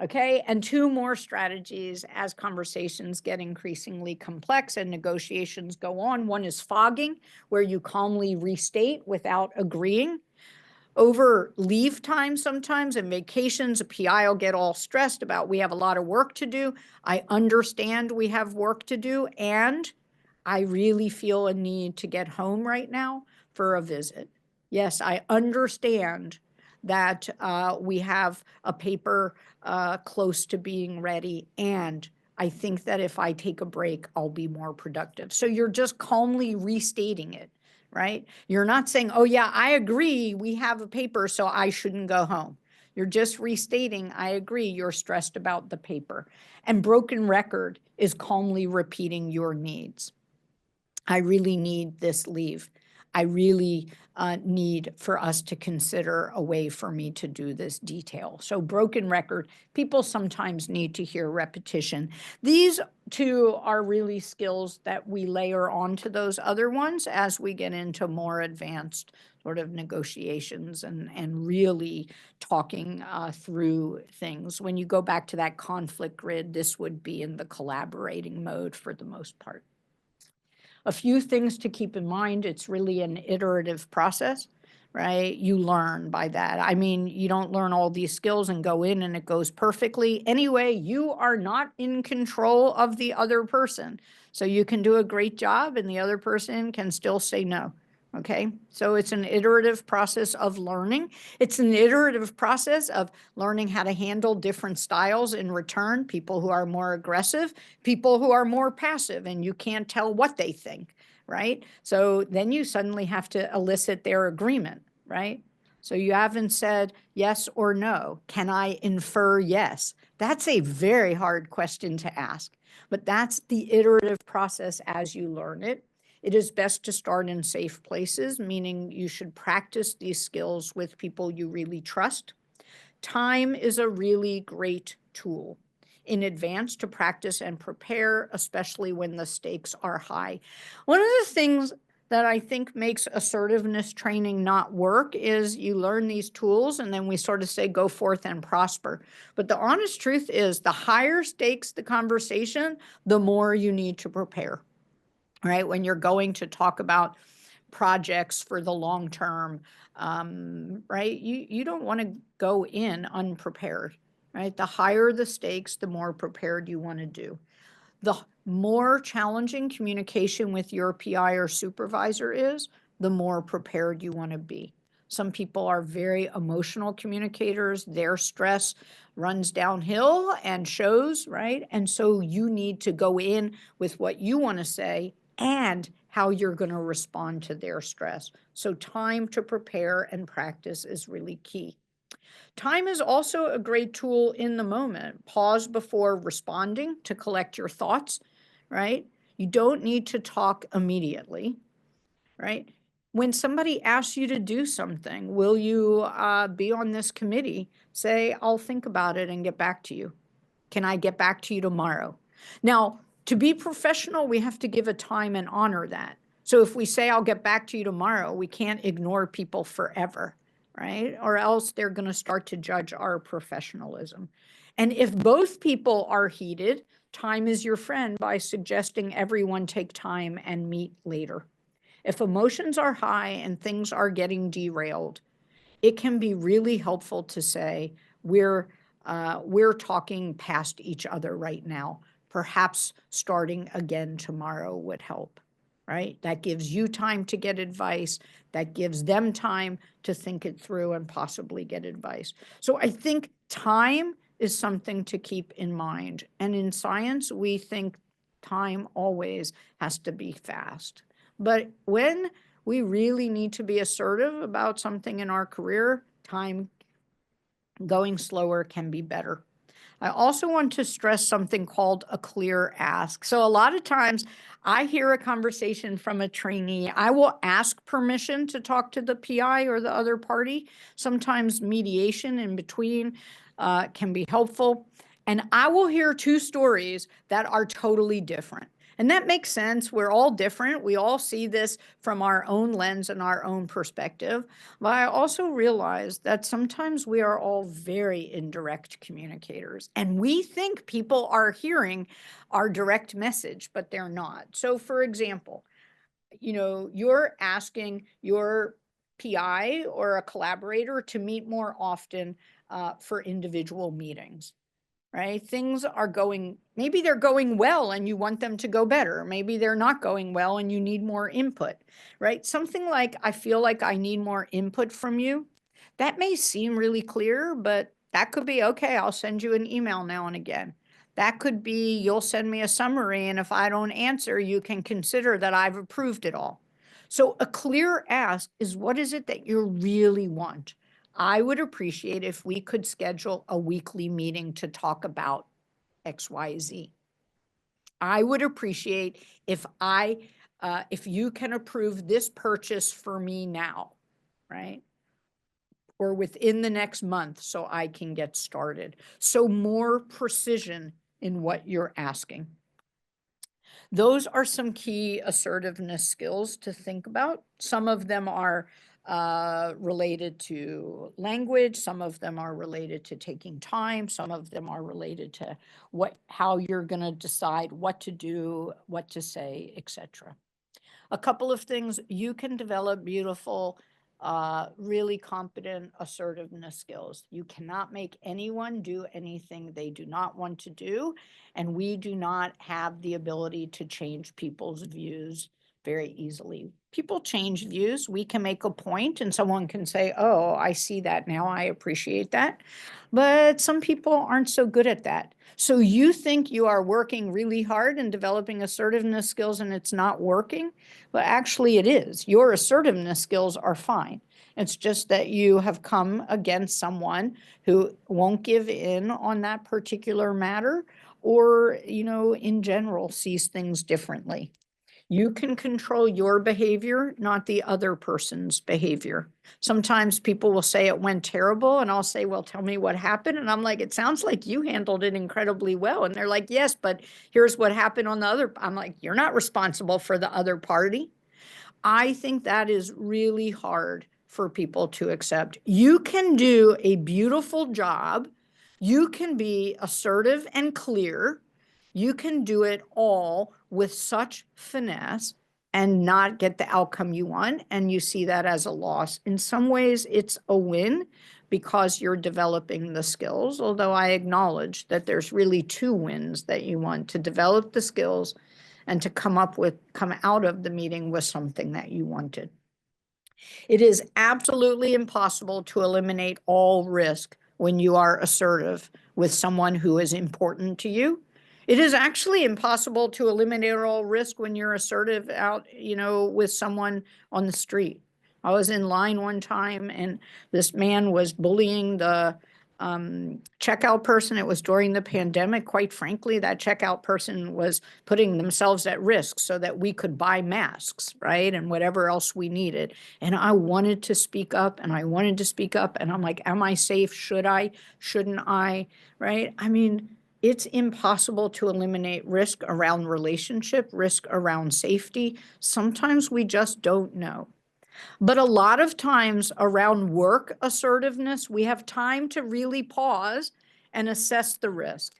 Okay, and 2 more strategies as conversations get increasingly complex and negotiations go on. One is fogging, where you calmly restate without agreeing. Over leave time sometimes and vacations, a PI will get all stressed about, we have a lot of work to do. I understand we have work to do, and I really feel a need to get home right now for a visit. Yes, I understand that we have a paper close to being ready, and I think that if I take a break, I'll be more productive. So you're just calmly restating it, right? You're not saying, oh yeah, I agree, we have a paper, so I shouldn't go home. You're just restating, I agree, you're stressed about the paper. And broken record is calmly repeating your needs. I really need this leave. I really need for us to consider a way for me to do this detail. So broken record, people sometimes need to hear repetition. These 2 are really skills that we layer onto those other ones as we get into more advanced sort of negotiations and really talking through things. When you go back to that conflict grid, this would be in the collaborating mode for the most part. A few things to keep in mind, it's really an iterative process, right? You learn by that. I mean, you don't learn all these skills and go in and it goes perfectly. Anyway, you are not in control of the other person. So you can do a great job and the other person can still say no. Okay, so it's an iterative process of learning. It's an iterative process of learning how to handle different styles in return, people who are more aggressive, people who are more passive, and you can't tell what they think, right? So then you suddenly have to elicit their agreement, right? So you haven't said yes or no. Can I infer yes? That's a very hard question to ask, but that's the iterative process as you learn it. It is best to start in safe places, meaning you should practice these skills with people you really trust. Time is a really great tool in advance to practice and prepare, especially when the stakes are high. One of the things that I think makes assertiveness training not work is you learn these tools and then we sort of say, go forth and prosper. But the honest truth is the higher stakes the conversation, the more you need to prepare. Right? When you're going to talk about projects for the long term, right? You don't want to go in unprepared, right? The higher the stakes, the more prepared you want to do. The more challenging communication with your PI or supervisor is, the more prepared you want to be. Some people are very emotional communicators. Their stress runs downhill and shows, right? And so you need to go in with what you want to say and how you're going to respond to their stress. So time to prepare and practice is really key. Time is also a great tool in the moment. Pause before responding to collect your thoughts, right? You don't need to talk immediately, right? When somebody asks you to do something, will you be on this committee? Say, I'll think about it and get back to you. Can I get back to you tomorrow? Now, to be professional, we have to give a time and honor that. So if we say, I'll get back to you tomorrow, we can't ignore people forever, right? Or else they're going to start to judge our professionalism. And if both people are heated, time is your friend by suggesting everyone take time and meet later. If emotions are high and things are getting derailed, it can be really helpful to say, we're talking past each other right now. Perhaps starting again tomorrow would help, right? That gives you time to get advice. That gives them time to think it through and possibly get advice. So I think time is something to keep in mind. And in science, we think time always has to be fast. But when we really need to be assertive about something in our career, time going slower can be better. I also want to stress something called a clear ask. So a lot of times I hear a conversation from a trainee. I will ask permission to talk to the PI or the other party. Sometimes mediation in between can be helpful. And I will hear 2 stories that are totally different. And that makes sense. We're all different. We all see this from our own lens and our own perspective. But I also realize that sometimes we are all very indirect communicators, and we think people are hearing our direct message, but they're not. So for example, you're asking your PI or a collaborator to meet more often for individual meetings, right? Things are going, maybe they're going well and you want them to go better. Maybe they're not going well and you need more input, right? Something like, I feel like I need more input from you. That may seem really clear, but that could be, okay, I'll send you an email now and again. That could be, you'll send me a summary, and if I don't answer, you can consider that I've approved it all. So a clear ask is, what is it that you really want? I would appreciate if we could schedule a weekly meeting to talk about XYZ. I would appreciate if you can approve this purchase for me now, right? Or within the next month so I can get started. So more precision in what you're asking. Those are some key assertiveness skills to think about. Some of them are related to language. Some of them are related to taking time. Some of them are related to how you're going to decide what to do, what to say, etc. A couple of things: you can develop beautiful, really competent assertiveness skills. You cannot make anyone do anything they do not want to do, and we do not have the ability to change people's views very easily. People change views. We can make a point and someone can say, oh, I see that now, I appreciate that. But some people aren't so good at that. So you think you are working really hard in developing assertiveness skills and it's not working? But actually it is. Your assertiveness skills are fine. It's just that you have come against someone who won't give in on that particular matter, or, in general, sees things differently. You can control your behavior, not the other person's behavior. Sometimes people will say it went terrible, and I'll say, well, tell me what happened. And I'm like, it sounds like you handled it incredibly well. And they're like, yes, but here's what happened on the other. I'm like, you're not responsible for the other party. I think that is really hard for people to accept. You can do a beautiful job. You can be assertive and clear. You can do it all with such finesse and not get the outcome you want. And you see that as a loss. In some ways, it's a win because you're developing the skills, although I acknowledge that there's really two wins that you want: to develop the skills and to come out of the meeting with something that you wanted. It is absolutely impossible to eliminate all risk when you are assertive with someone who is important to you. It is actually impossible to eliminate all risk when you're assertive out, with someone on the street. I was in line one time and this man was bullying the checkout person. It was during the pandemic. Quite frankly, that checkout person was putting themselves at risk so that we could buy masks, right? And whatever else we needed. And I wanted to speak up and I wanted to speak up. And I'm like, am I safe? Should I? Shouldn't I? Right? I mean, it's impossible to eliminate risk around relationship, risk around safety. Sometimes we just don't know. But a lot of times around work assertiveness, we have time to really pause and assess the risk,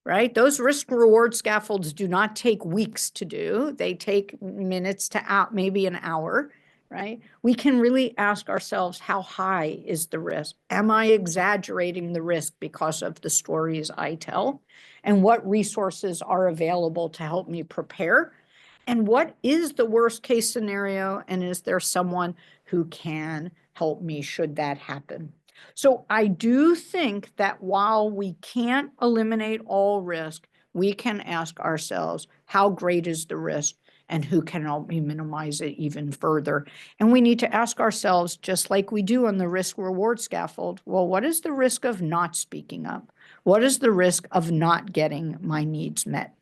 right? Those risk reward scaffolds do not take weeks to do. They take minutes to maybe an hour, right? We can really ask ourselves, how high is the risk? Am I exaggerating the risk because of the stories I tell? And what resources are available to help me prepare? And what is the worst case scenario? And is there someone who can help me should that happen? So I do think that while we can't eliminate all risk, we can ask ourselves, how great is the risk and who can help me minimize it even further? And we need to ask ourselves, just like we do on the risk reward scaffold, well, what is the risk of not speaking up? What is the risk of not getting my needs met?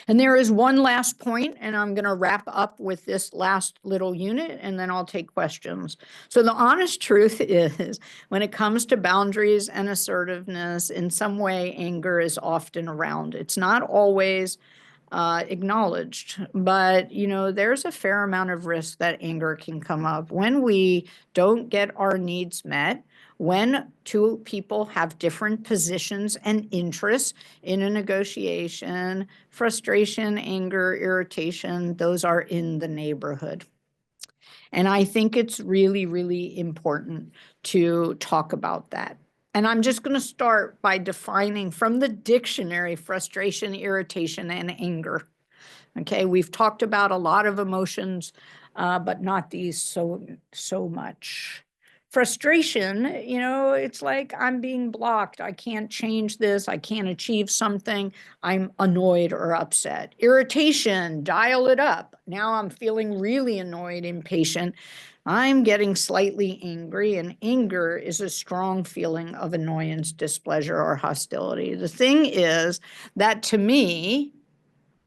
And there is one last point, and I'm going to wrap up with this last little unit, and then I'll take questions. So the honest truth is, when it comes to boundaries and assertiveness, in some way, anger is often around. It's not always acknowledged. But, you know, there's a fair amount of risk that anger can come up when we don't get our needs met, when two people have different positions and interests in a negotiation. Frustration, anger, irritation, those are in the neighborhood. And I think it's really, really important to talk about that. And I'm just going to start by defining from the dictionary frustration, irritation, and anger. Okay, we've talked about a lot of emotions, but not these so much. Frustration, you know, it's like I'm being blocked. I can't change this. I can't achieve something. I'm annoyed or upset. Irritation, dial it up. Now I'm feeling really annoyed, impatient. I'm getting slightly angry, and anger is a strong feeling of annoyance, displeasure, or hostility. The thing is that to me,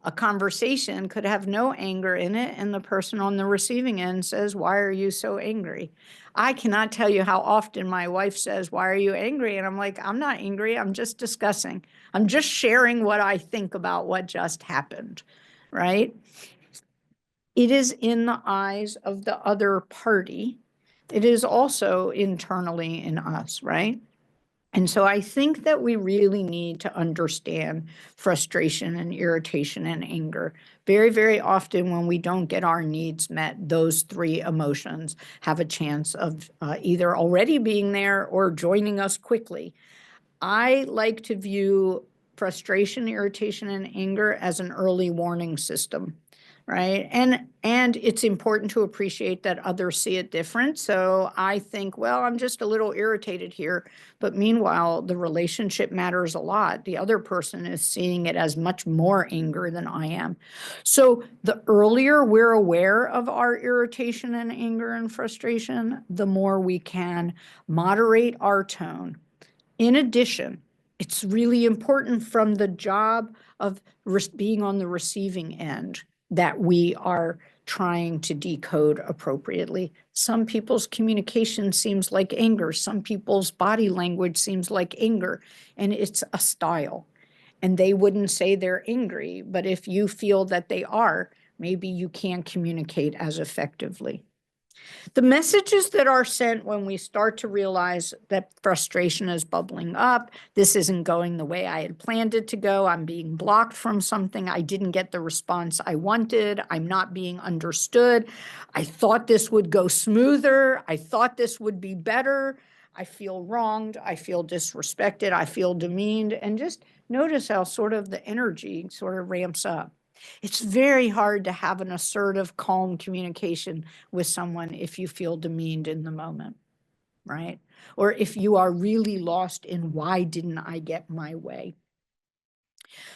a conversation could have no anger in it, and the person on the receiving end says, "Why are you so angry?" I cannot tell you how often my wife says, "Why are you angry?" And I'm like, "I'm not angry. I'm just discussing. I'm just sharing what I think about what just happened," right? It is in the eyes of the other party. It is also internally in us, right? And so I think that we really need to understand frustration and irritation and anger. Very, very often when we don't get our needs met, those three emotions have a chance of either already being there or joining us quickly. I like to view frustration, irritation, and anger as an early warning system, right? And it's important to appreciate that others see it different. So I think, well, I'm just a little irritated here, but meanwhile, the relationship matters a lot. The other person is seeing it as much more anger than I am. So the earlier we're aware of our irritation and anger and frustration, the more we can moderate our tone. In addition, it's really important from the job of being on the receiving end that we are trying to decode appropriately. Some people's communication seems like anger. Some people's body language seems like anger, and it's a style. And they wouldn't say they're angry, but if you feel that they are, maybe you can't communicate as effectively. The messages that are sent when we start to realize that frustration is bubbling up, this isn't going the way I had planned it to go, I'm being blocked from something, I didn't get the response I wanted, I'm not being understood, I thought this would go smoother, I thought this would be better, I feel wronged, I feel disrespected, I feel demeaned, and just notice how sort of the energy sort of ramps up. It's very hard to have an assertive, calm communication with someone if you feel demeaned in the moment, right? Or if you are really lost in why didn't I get my way?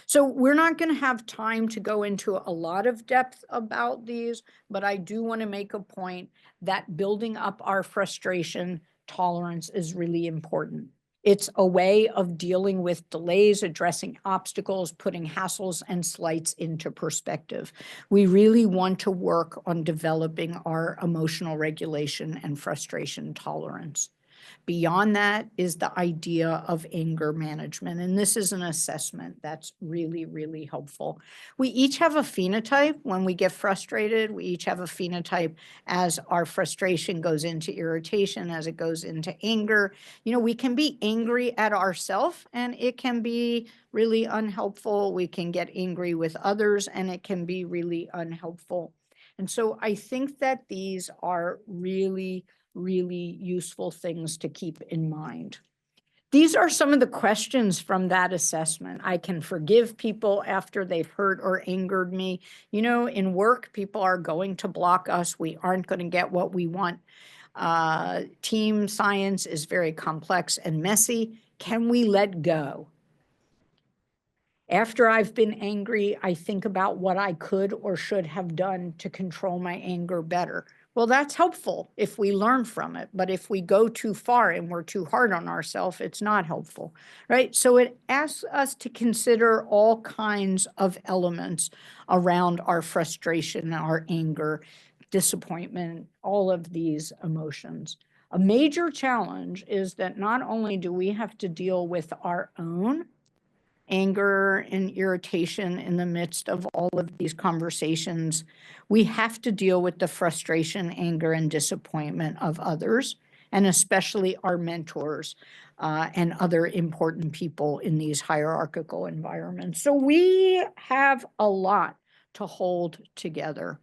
So we're not going to have time to go into a lot of depth about these, but I do want to make a point that building up our frustration tolerance is really important. It's a way of dealing with delays, addressing obstacles, putting hassles and slights into perspective. We really want to work on developing our emotional regulation and frustration tolerance. Beyond that is the idea of anger management. And this is an assessment that's really, really helpful. We each have a phenotype when we get frustrated. We each have a phenotype as our frustration goes into irritation, as it goes into anger. You know, we can be angry at ourselves and it can be really unhelpful. We can get angry with others and it can be really unhelpful. And so I think that these are really useful things to keep in mind. These are some of the questions from that assessment. I can forgive people after they've hurt or angered me. You know, in work, people are going to block us. We aren't going to get what we want. Team science is very complex and messy. Can we let go? After I've been angry, I think about what I could or should have done to control my anger better. Well, that's helpful if we learn from it. But if we go too far and we're too hard on ourselves, it's not helpful, right? So it asks us to consider all kinds of elements around our frustration, our anger, disappointment, all of these emotions. A major challenge is that not only do we have to deal with our own anger and irritation in the midst of all of these conversations. We have to deal with the frustration, anger, and disappointment of others, and especially our mentors and other important people in these hierarchical environments. So we have a lot to hold together.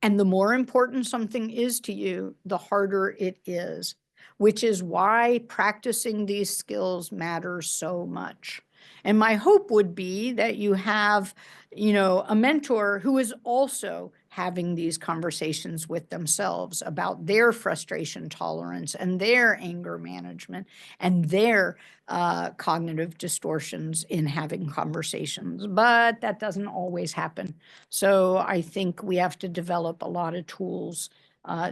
And the more important something is to you, the harder it is, which is why practicing these skills matters so much. And my hope would be that you have, a mentor who is also having these conversations with themselves about their frustration tolerance and their anger management and their cognitive distortions in having conversations. But that doesn't always happen. So I think we have to develop a lot of tools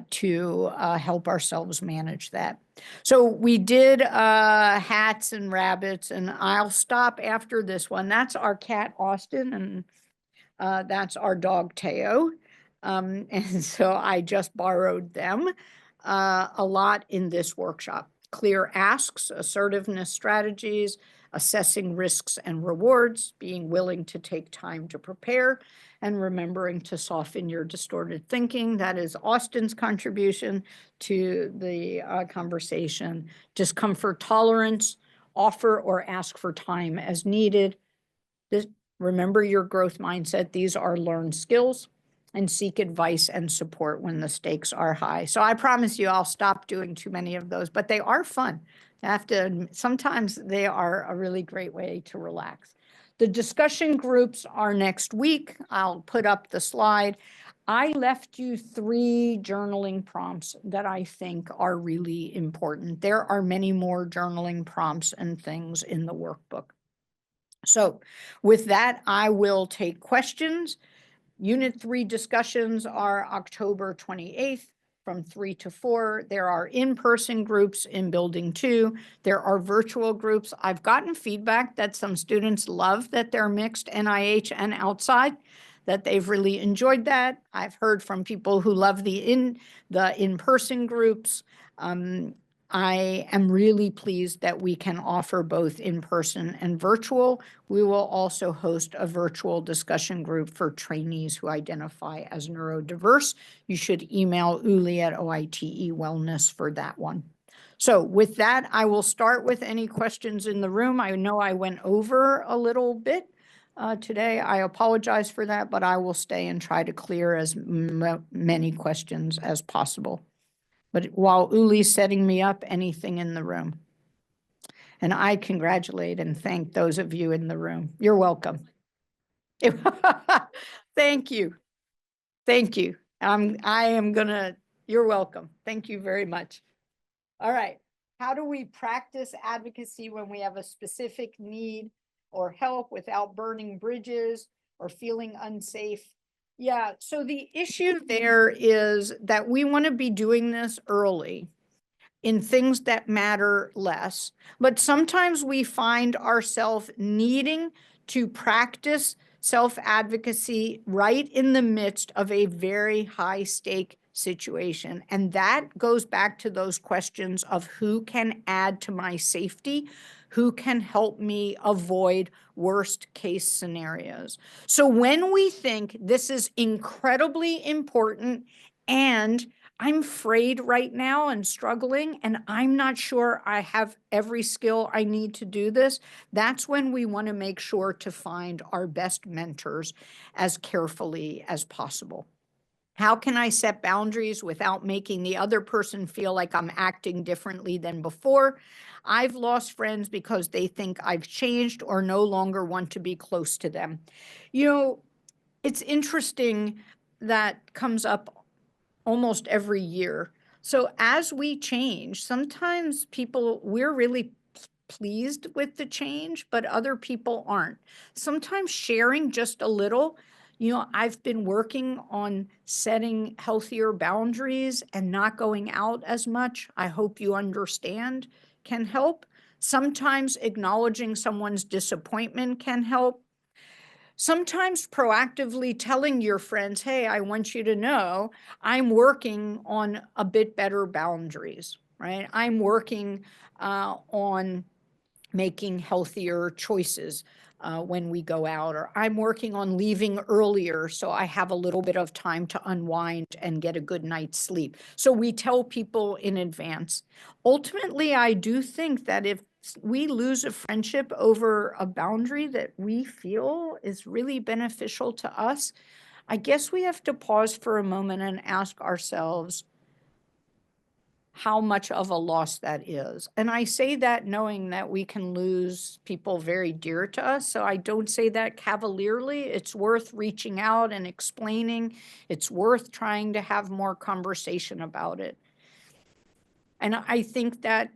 to help ourselves manage that. So we did hats and rabbits, and I'll stop after this one. That's our cat, Austin, and that's our dog, Teo. And so I just borrowed them a lot in this workshop. Clear asks, assertiveness strategies, assessing risks and rewards, being willing to take time to prepare, and remembering to soften your distorted thinking. That is Austin's contribution to the conversation. Discomfort tolerance, offer or ask for time as needed. Remember your growth mindset. These are learned skills, and seek advice and support when the stakes are high. So I promise you I'll stop doing too many of those, but they are fun. Sometimes they are a really great way to relax. The discussion groups are next week. I'll put up the slide. I left you 3 journaling prompts that I think are really important. There are many more journaling prompts and things in the workbook. So with that, I will take questions. Unit 3 discussions are October 28th from 3 to 4. There are in-person groups in Building 2. There are virtual groups. I've gotten feedback that some students love that they're mixed NIH and outside, that they've really enjoyed that. I've heard from people who love the in-person groups. I am really pleased that we can offer both in-person and virtual. We will also host a virtual discussion group for trainees who identify as neurodiverse. You should email Uli at OITE Wellness for that one. So with that, I will start with any questions in the room. I know I went over a little bit today. I apologize for that, but I will stay and try to clear as many questions as possible. But while Uli's setting me up, anything in the room? And I congratulate and thank those of you in the room. You're welcome. Thank you. Thank you. You're welcome. Thank you very much. All right. How do we practice advocacy when we have a specific need or help without burning bridges or feeling unsafe? Yeah, so the issue there is that we want to be doing this early in things that matter less, but sometimes we find ourselves needing to practice self-advocacy right in the midst of a very high stake situation. And that goes back to those questions of who can add to my safety, who can help me avoid worst case scenarios. So when we think this is incredibly important and I'm afraid right now and struggling, and I'm not sure I have every skill I need to do this, that's when we want to make sure to find our best mentors as carefully as possible. How can I set boundaries without making the other person feel like I'm acting differently than before? I've lost friends because they think I've changed or no longer want to be close to them. It's interesting that comes up almost every year. So as we change, sometimes we're really pleased with the change, but other people aren't. Sometimes sharing just a little, I've been working on setting healthier boundaries and not going out as much. I hope you understand can help. Sometimes acknowledging someone's disappointment can help. Sometimes proactively telling your friends, hey, I want you to know I'm working on a bit better boundaries, right? I'm working on making healthier choices when we go out, or I'm working on leaving earlier so I have a little bit of time to unwind and get a good night's sleep. So we tell people in advance. Ultimately, I do think that if we lose a friendship over a boundary that we feel is really beneficial to us, I guess we have to pause for a moment and ask ourselves how much of a loss that is. And I say that knowing that we can lose people very dear to us. So I don't say that cavalierly. It's worth reaching out and explaining. It's worth trying to have more conversation about it. And I think that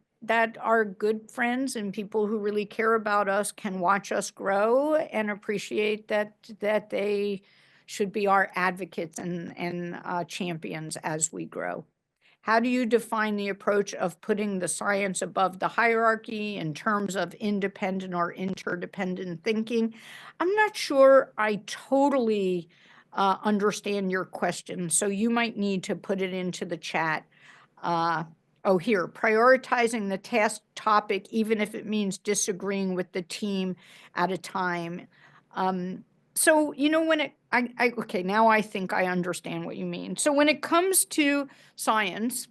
our good friends and people who really care about us can watch us grow and appreciate that they should be our advocates and champions as we grow. How do you define the approach of putting the science above the hierarchy in terms of independent or interdependent thinking? I'm not sure I totally understand your question, so you might need to put it into the chat. Here, prioritizing the task topic, even if it means disagreeing with the team at a time. So, when okay, now I think I understand what you mean. So when it comes to science,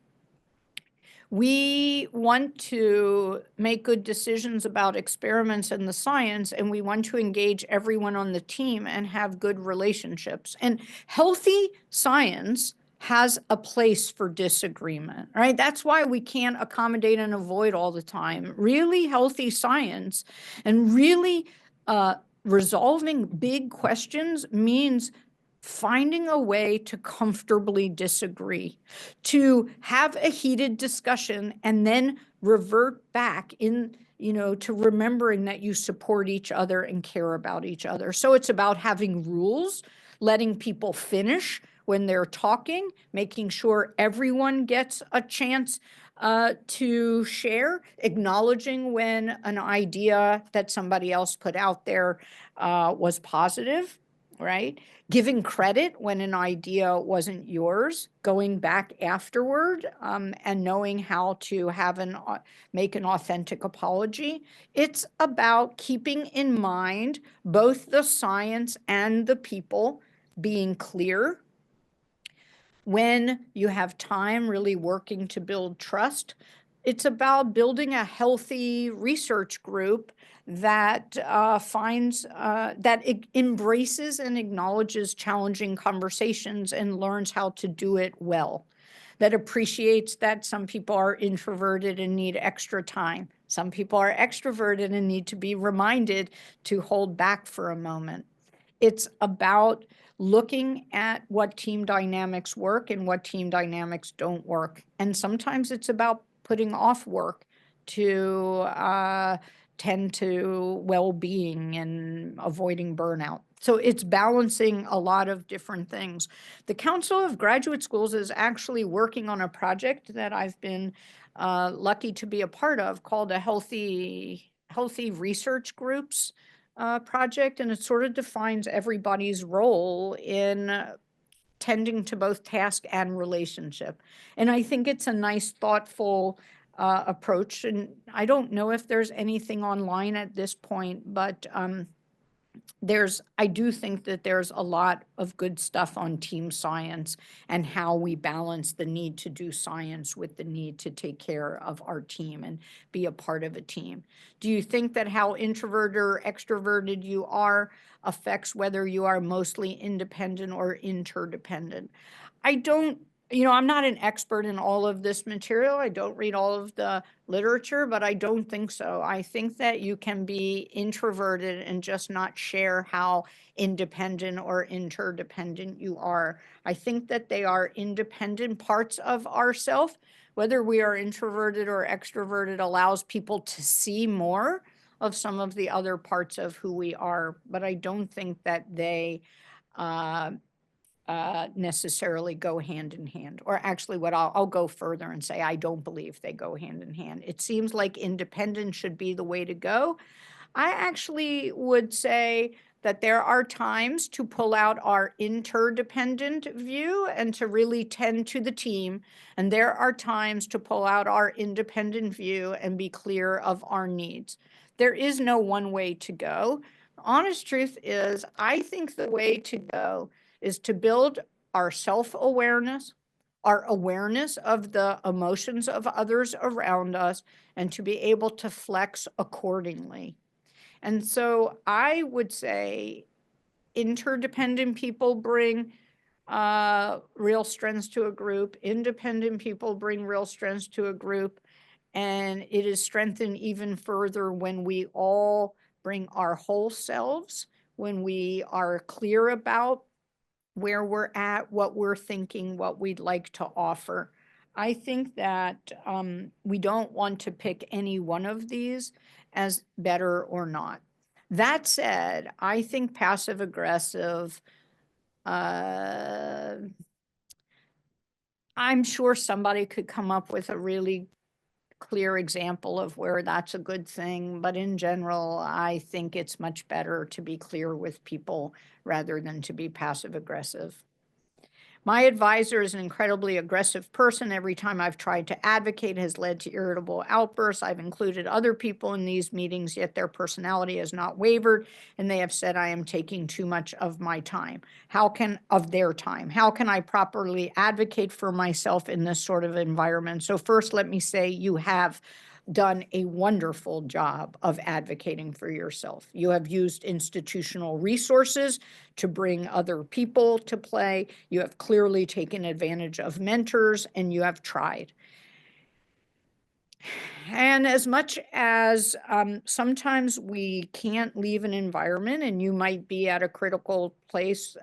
we want to make good decisions about experiments and the science, and we want to engage everyone on the team and have good relationships. And healthy science has a place for disagreement, right? That's why we can't accommodate and avoid all the time. Really healthy science and really resolving big questions means finding a way to comfortably disagree, to have a heated discussion and then revert back to remembering that you support each other and care about each other. So it's about having rules, letting people finish when they're talking, making sure everyone gets a chance to share, acknowledging when an idea that somebody else put out there was positive, right? Giving credit when an idea wasn't yours, going back afterward and knowing how to make an authentic apology. It's about keeping in mind both the science and the people, being clear. When you have time, really working to build trust. It's about building a healthy research group that embraces and acknowledges challenging conversations and learns how to do it well, that appreciates that some people are introverted and need extra time. Some people are extroverted and need to be reminded to hold back for a moment. It's about looking at what team dynamics work and what team dynamics don't work. And sometimes it's about putting off work to tend to well-being and avoiding burnout. So it's balancing a lot of different things. The Council of Graduate Schools is actually working on a project that I've been lucky to be a part of called a Healthy Research Groups project, and it sort of defines everybody's role in tending to both task and relationship. And I think it's a nice, thoughtful approach. And I don't know if there's anything online at this point, but I do think that there's a lot of good stuff on team science and how we balance the need to do science with the need to take care of our team and be a part of a team. Do you think that how introverted or extroverted you are affects whether you are mostly independent or interdependent? I don't, I'm not an expert in all of this material. I don't read all of the literature, but I don't think so. I think that you can be introverted and just not share how independent or interdependent you are. I think that they are independent parts of ourself. Whether we are introverted or extroverted allows people to see more of some of the other parts of who we are, but I don't think that they necessarily go hand in hand. Or actually, what I'll go further and say, I don't believe they go hand in hand. It seems like independence should be the way to go. I actually would say that there are times to pull out our interdependent view and to really tend to the team. And there are times to pull out our independent view and be clear of our needs. There is no one way to go. Honest truth is, I think the way to go is to build our self-awareness, our awareness of the emotions of others around us, and to be able to flex accordingly. And so I would say interdependent people bring real strengths to a group. Independent people bring real strengths to a group. And it is strengthened even further when we all bring our whole selves, when we are clear about where we're at, what we're thinking, what we'd like to offer. I think that we don't want to pick any one of these as better or not. That said, I think passive aggressive, I'm sure somebody could come up with a really clear example of where that's a good thing, but in general, I think it's much better to be clear with people rather than to be passive aggressive. My advisor is an incredibly aggressive person. Every time I've tried to advocate has led to irritable outbursts. I've included other people in these meetings, yet their personality has not wavered, and they have said I am taking too much of my time. Of their time? How can I properly advocate for myself in this sort of environment? So first, let me say you have done a wonderful job of advocating for yourself. You have used institutional resources to bring other people to play. You have clearly taken advantage of mentors, and you have tried. And as much as sometimes we can't leave an environment, and you might be at a critical place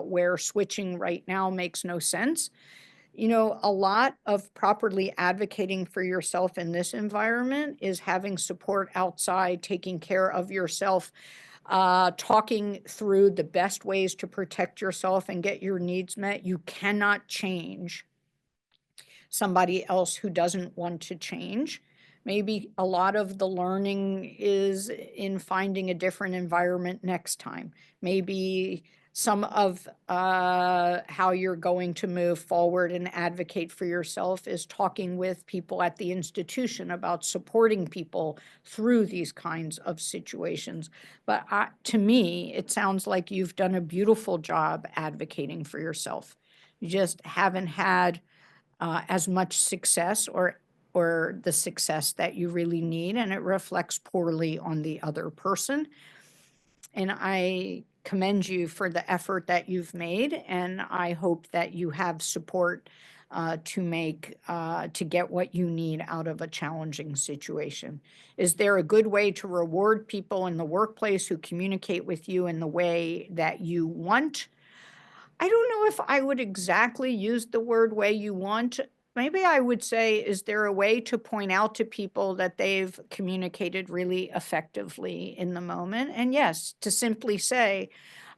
where switching right now makes no sense, you know, a lot of properly advocating for yourself in this environment is having support outside, taking care of yourself, talking through the best ways to protect yourself and get your needs met. You cannot change somebody else who doesn't want to change. Maybe a lot of the learning is in finding a different environment next time. Maybe some of how you're going to move forward and advocate for yourself is talking with people at the institution about supporting people through these kinds of situations. But to me, it sounds like you've done a beautiful job advocating for yourself. You just haven't had as much success or the success that you really need, and it reflects poorly on the other person. And I commend you for the effort that you've made, and I hope that you have support to get what you need out of a challenging situation. Is there a good way to reward people in the workplace who communicate with you in the way that you want? I don't know if I would exactly use the word way you want. Maybe I would say, is there a way to point out to people that they've communicated really effectively in the moment? And yes, to simply say,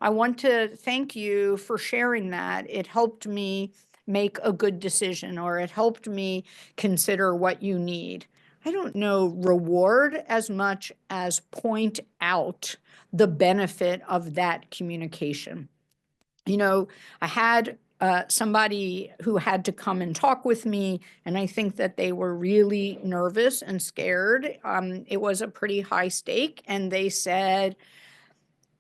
I want to thank you for sharing that. It helped me make a good decision, or it helped me consider what you need. I don't know reward as much as point out the benefit of that communication. You know, I had somebody who had to come and talk with me, and I think that they were really nervous and scared. It was a pretty high stake, and they said,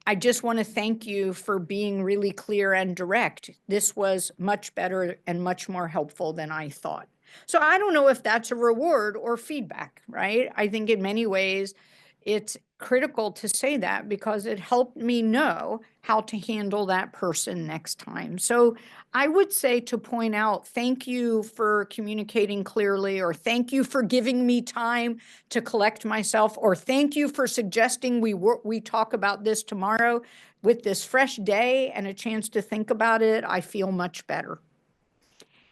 I just want to thank you for being really clear and direct. This was much better and much more helpful than I thought. So I don't know if that's a reward or feedback, right? I think in many ways it's critical to say that because it helped me know how to handle that person next time. So I would say to point out, thank you for communicating clearly, or thank you for giving me time to collect myself, or thank you for suggesting we talk about this tomorrow. With this fresh day and a chance to think about it, I feel much better.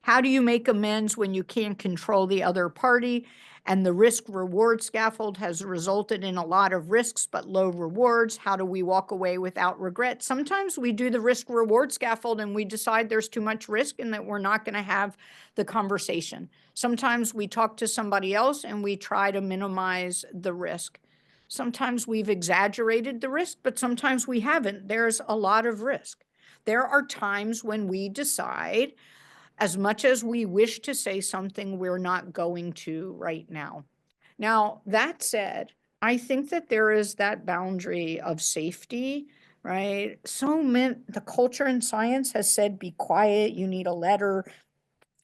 How do you make amends when you can't control the other party? And the risk-reward scaffold has resulted in a lot of risks but low rewards. How do we walk away without regret? Sometimes we do the risk-reward scaffold and we decide there's too much risk and that we're not going to have the conversation. Sometimes we talk to somebody else and we try to minimize the risk. Sometimes we've exaggerated the risk, but sometimes we haven't. There's a lot of risk. There are times when we decide, as much as we wish to say something, we're not going to right now. Now, that said, I think that there is that boundary of safety, right? The culture in science has said, be quiet, you need a letter.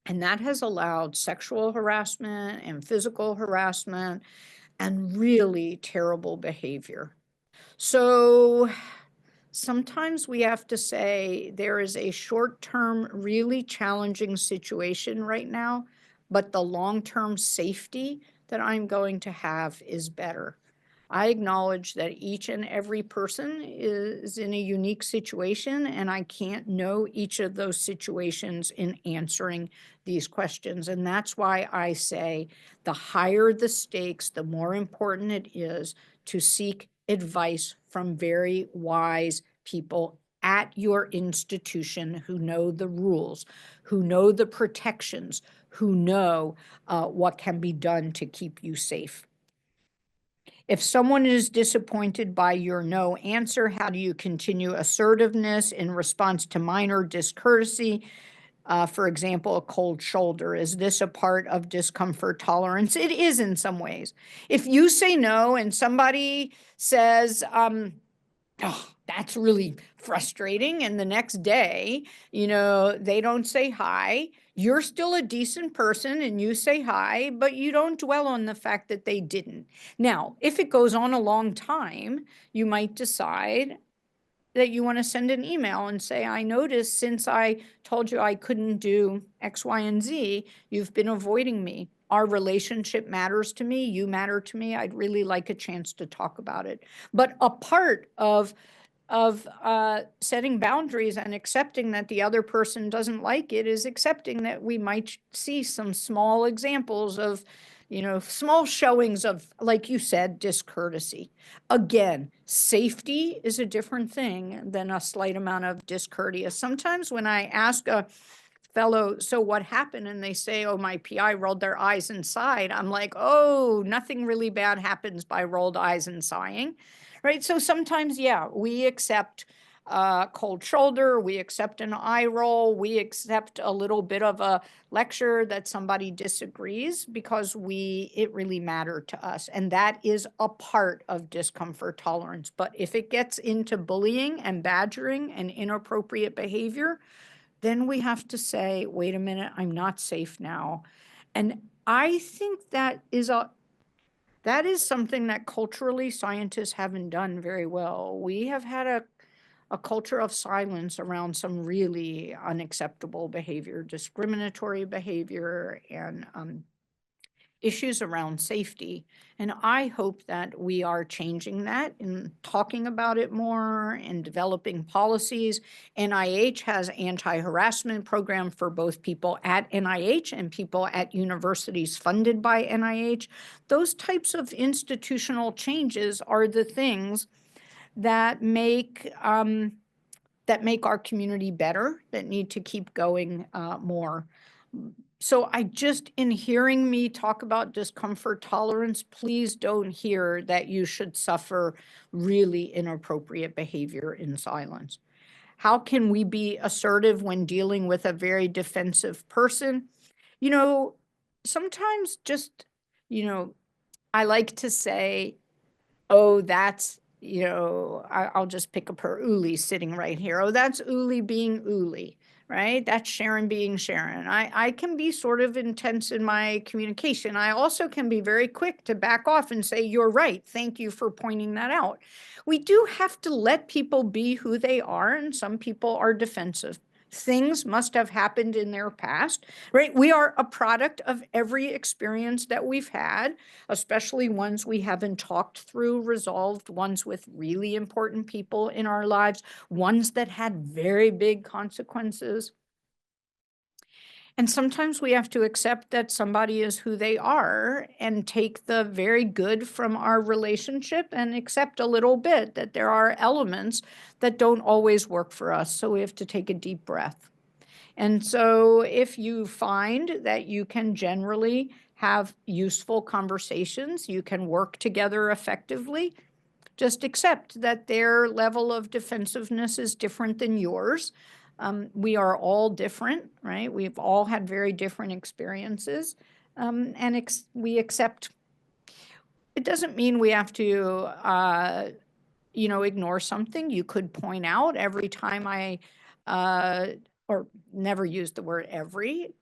And that has allowed sexual harassment and physical harassment and really terrible behavior. So sometimes we have to say there is a short-term, really challenging situation right now, but the long-term safety that I'm going to have is better. I acknowledge that each and every person is in a unique situation, and I can't know each of those situations in answering these questions. And that's why I say the higher the stakes, the more important it is to seek advice from very wise people at your institution who know the rules, who know the protections, who know what can be done to keep you safe. If someone is disappointed by your no answer, how do you continue assertiveness in response to minor discourtesy? For example, a cold shoulder. Is this a part of discomfort tolerance? It is in some ways. If you say no and somebody says, oh, that's really frustrating, and the next day, they don't say hi, you're still a decent person and you say hi, but you don't dwell on the fact that they didn't. Now, if it goes on a long time, you might decide that you want to send an email and say, I noticed since I told you I couldn't do X, Y, and Z, you've been avoiding me. Our relationship matters to me. You matter to me. I'd really like a chance to talk about it. But a part of setting boundaries and accepting that the other person doesn't like it is accepting that we might see some small examples of, small showings of, like you said, discourtesy. Again, safety is a different thing than a slight amount of discourteous. Sometimes when I ask a fellow, so what happened? And they say, oh, my PI rolled their eyes and sighed. I'm like, oh, nothing really bad happens by rolled eyes and sighing. Right. So sometimes, yeah, we accept a cold shoulder, we accept an eye roll, we accept a little bit of a lecture that somebody disagrees because it really mattered to us. And that is a part of discomfort tolerance. But if it gets into bullying and badgering and inappropriate behavior, then we have to say, wait a minute, I'm not safe now. And I think that is something that culturally scientists haven't done very well. We have had a culture of silence around some really unacceptable behavior, discriminatory behavior, and issues around safety. And I hope that we are changing that and talking about it more and developing policies. NIH has anti-harassment program for both people at NIH and people at universities funded by NIH. Those types of institutional changes are the things that make our community better, that need to keep going more. So in hearing me talk about discomfort tolerance, please don't hear that you should suffer really inappropriate behavior in silence. How can we be assertive when dealing with a very defensive person? Sometimes I like to say, oh, that's, I'll just pick up her Uli sitting right here. Oh, that's Uli being Uli, right? That's Sharon being Sharon. I can be sort of intense in my communication. I also can be very quick to back off and say, you're right. Thank you for pointing that out. We do have to let people be who they are, and some people are defensive. Things must have happened in their past, right? We are a product of every experience that we've had, especially ones we haven't talked through, resolved, ones with really important people in our lives, ones that had very big consequences. And sometimes we have to accept that somebody is who they are and take the very good from our relationship and accept a little bit that there are elements that don't always work for us. So we have to take a deep breath. And so if you find that you can generally have useful conversations. You can work together effectively. Just accept that their level of defensiveness is different than yours. We are all different, right? We've all had very different experiences, and we accept. It doesn't mean we have to, ignore something. You could point out every time or never use the word every.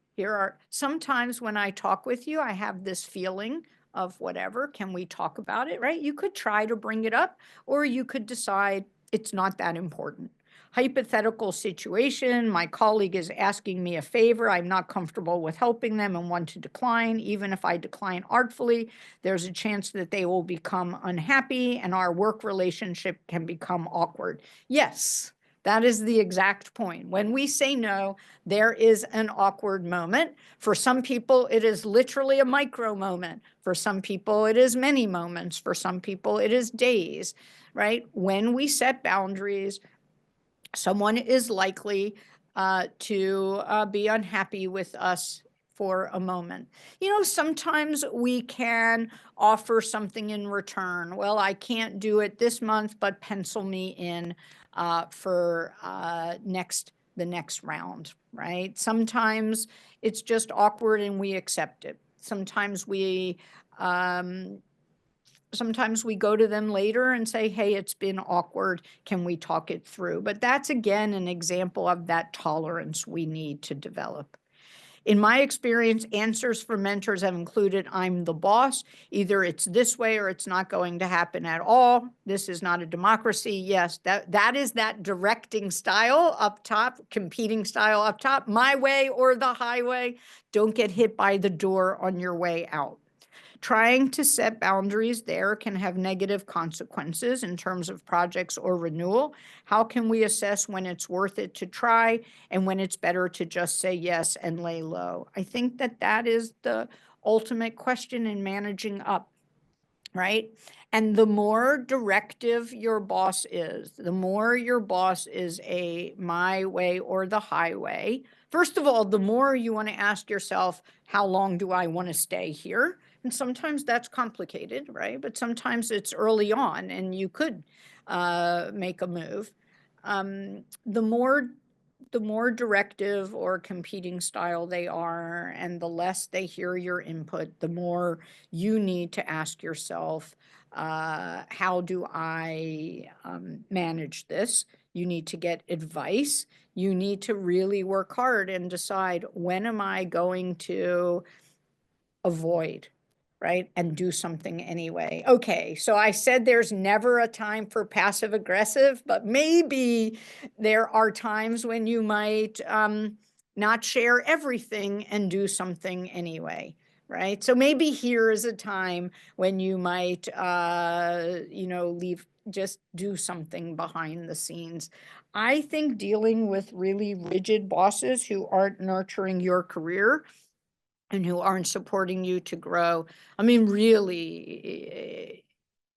Sometimes when I talk with you, I have this feeling of whatever, can we talk about it, right? You could try to bring it up, or you could decide it's not that important. Hypothetical situation, my colleague is asking me a favor, I'm not comfortable with helping them and want to decline. Even if I decline artfully, there's a chance that they will become unhappy and our work relationship can become awkward. Yes, that is the exact point. When we say no, there is an awkward moment. For some people, it is literally a micro moment. For some people, it is many moments. For some people, it is days, right? When we set boundaries, someone is likely to be unhappy with us for a moment. Sometimes we can offer something in return. Well, I can't do it this month, but pencil me in for the next round, right? Sometimes it's just awkward and we accept it. Sometimes we go to them later and say, hey, it's been awkward. Can we talk it through? But that's, again, an example of that tolerance we need to develop. In my experience, answers from mentors have included, I'm the boss. Either it's this way or it's not going to happen at all. This is not a democracy. Yes, that is that directing style up top, competing style up top, my way or the highway. Don't get hit by the door on your way out. Trying to set boundaries there can have negative consequences in terms of projects or renewal. How can we assess when it's worth it to try and when it's better to just say yes and lay low? I think that is the ultimate question in managing up, right? And the more directive your boss is, the more your boss is a my way or the highway. First of all, the more you want to ask yourself, how long do I want to stay here? And sometimes that's complicated, right? But sometimes it's early on and you could make a move. The more directive or competing style they are and the less they hear your input, the more you need to ask yourself, how do I manage this? You need to get advice. You need to really work hard and decide, when am I going to avoid, right? And do something anyway. Okay, so I said there's never a time for passive aggressive, but maybe there are times when you might not share everything and do something anyway, right? So maybe here is a time when you might, just do something behind the scenes. I think dealing with really rigid bosses who aren't nurturing your career and who aren't supporting you to grow. I mean, really,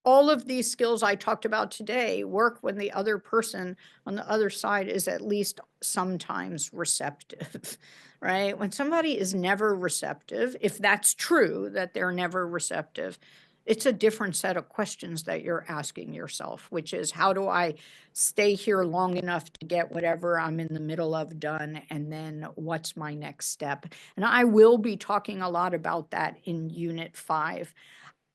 all of these skills I talked about today work when the other person on the other side is at least sometimes receptive, right? When somebody is never receptive, if that's true that they're never receptive, it's a different set of questions that you're asking yourself, which is, how do I stay here long enough to get whatever I'm in the middle of done? And then what's my next step? And I will be talking a lot about that in Unit 5.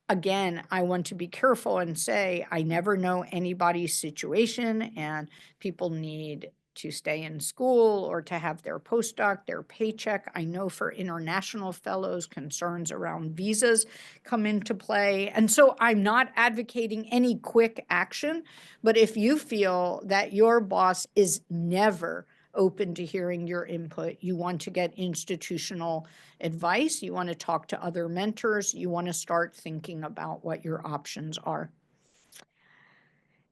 Again, I want to be careful and say, I never know anybody's situation, and people need to stay in school or to have their postdoc, their paycheck. I know for international fellows, concerns around visas come into play. And so I'm not advocating any quick action, but if you feel that your boss is never open to hearing your input, you want to get institutional advice, you want to talk to other mentors, you want to start thinking about what your options are.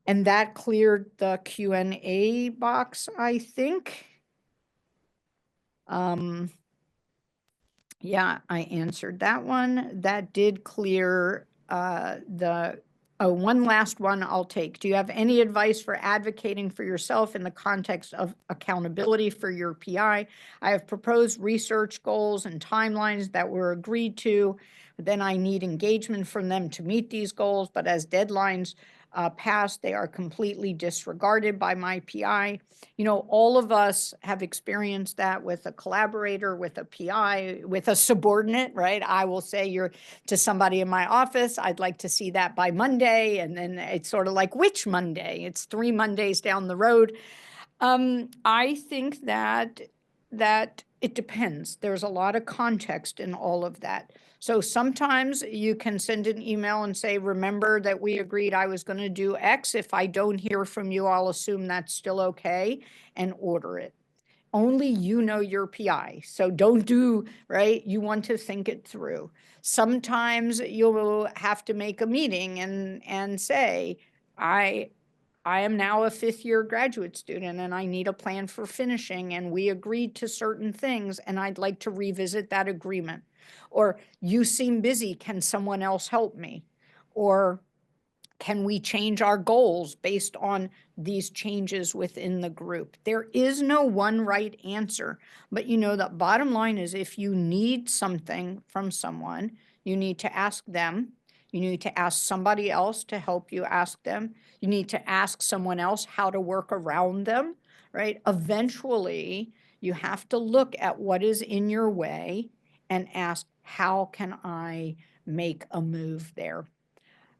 And that cleared the Q&A box, I think. Yeah, I answered that one. That did clear the Oh, one last one I'll take. Do you have any advice for advocating for yourself in the context of accountability for your PI? I have proposed research goals and timelines that were agreed to. Then I need engagement from them to meet these goals, but as deadlines pass, they are completely disregarded by my PI. You know, all of us have experienced that with a collaborator, with a PI, with a subordinate, right? I will say you're to somebody in my office, I'd like to see that by Monday. And then it's sort of like, which Monday? It's 3 Mondays down the road. I think that it depends. There's a lot of context in all of that. So sometimes you can send an email and say, remember that we agreed I was going to do X. If I don't hear from you, I'll assume that's still okay and order it. Only you know your PI. So don't do, right? You want to think it through. Sometimes you'll have to make a meeting and say, I am now a 5th-year graduate student and I need a plan for finishing, and we agreed to certain things and I'd like to revisit that agreement. Or you seem busy, can someone else help me? Or can we change our goals based on these changes within the group? There is no one right answer, but you know, the bottom line is if you need something from someone, you need to ask them. You need to ask somebody else to help you ask them. You need to ask someone else how to work around them, right? Eventually, you have to look at what is in your way and ask, how can I make a move there?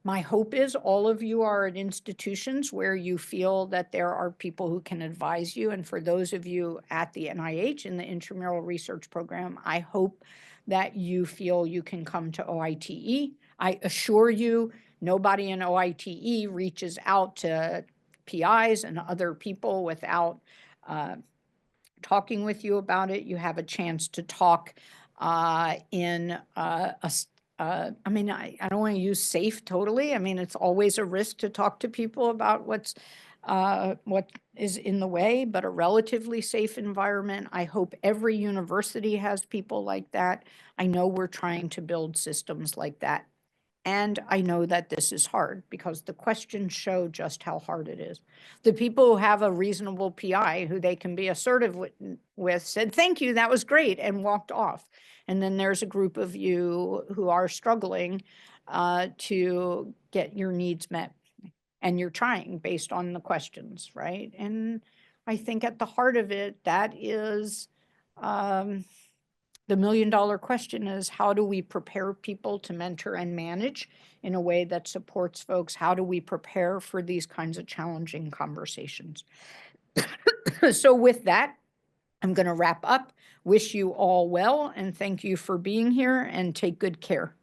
My hope is all of you are at institutions where you feel that there are people who can advise you. And for those of you at the NIH in the Intramural Research Program, I hope that you feel you can come to OITE. I assure you, nobody in OITE reaches out to PIs and other people without talking with you about it. You have a chance to talk in I mean, I don't want to use safe totally. I mean, it's always a risk to talk to people about what is in the way, but a relatively safe environment. I hope every university has people like that. I know we're trying to build systems like that. And I know that this is hard because the questions show just how hard it is. The people who have a reasonable PI who they can be assertive with said, thank you, that was great, and walked off. And then there's a group of you who are struggling to get your needs met. And you're trying based on the questions, right? And I think at the heart of it, that is the million-dollar question is, how do we prepare people to mentor and manage in a way that supports folks? How do we prepare for these kinds of challenging conversations? So with that, I'm going to wrap up. Wish you all well, and thank you for being here, and take good care.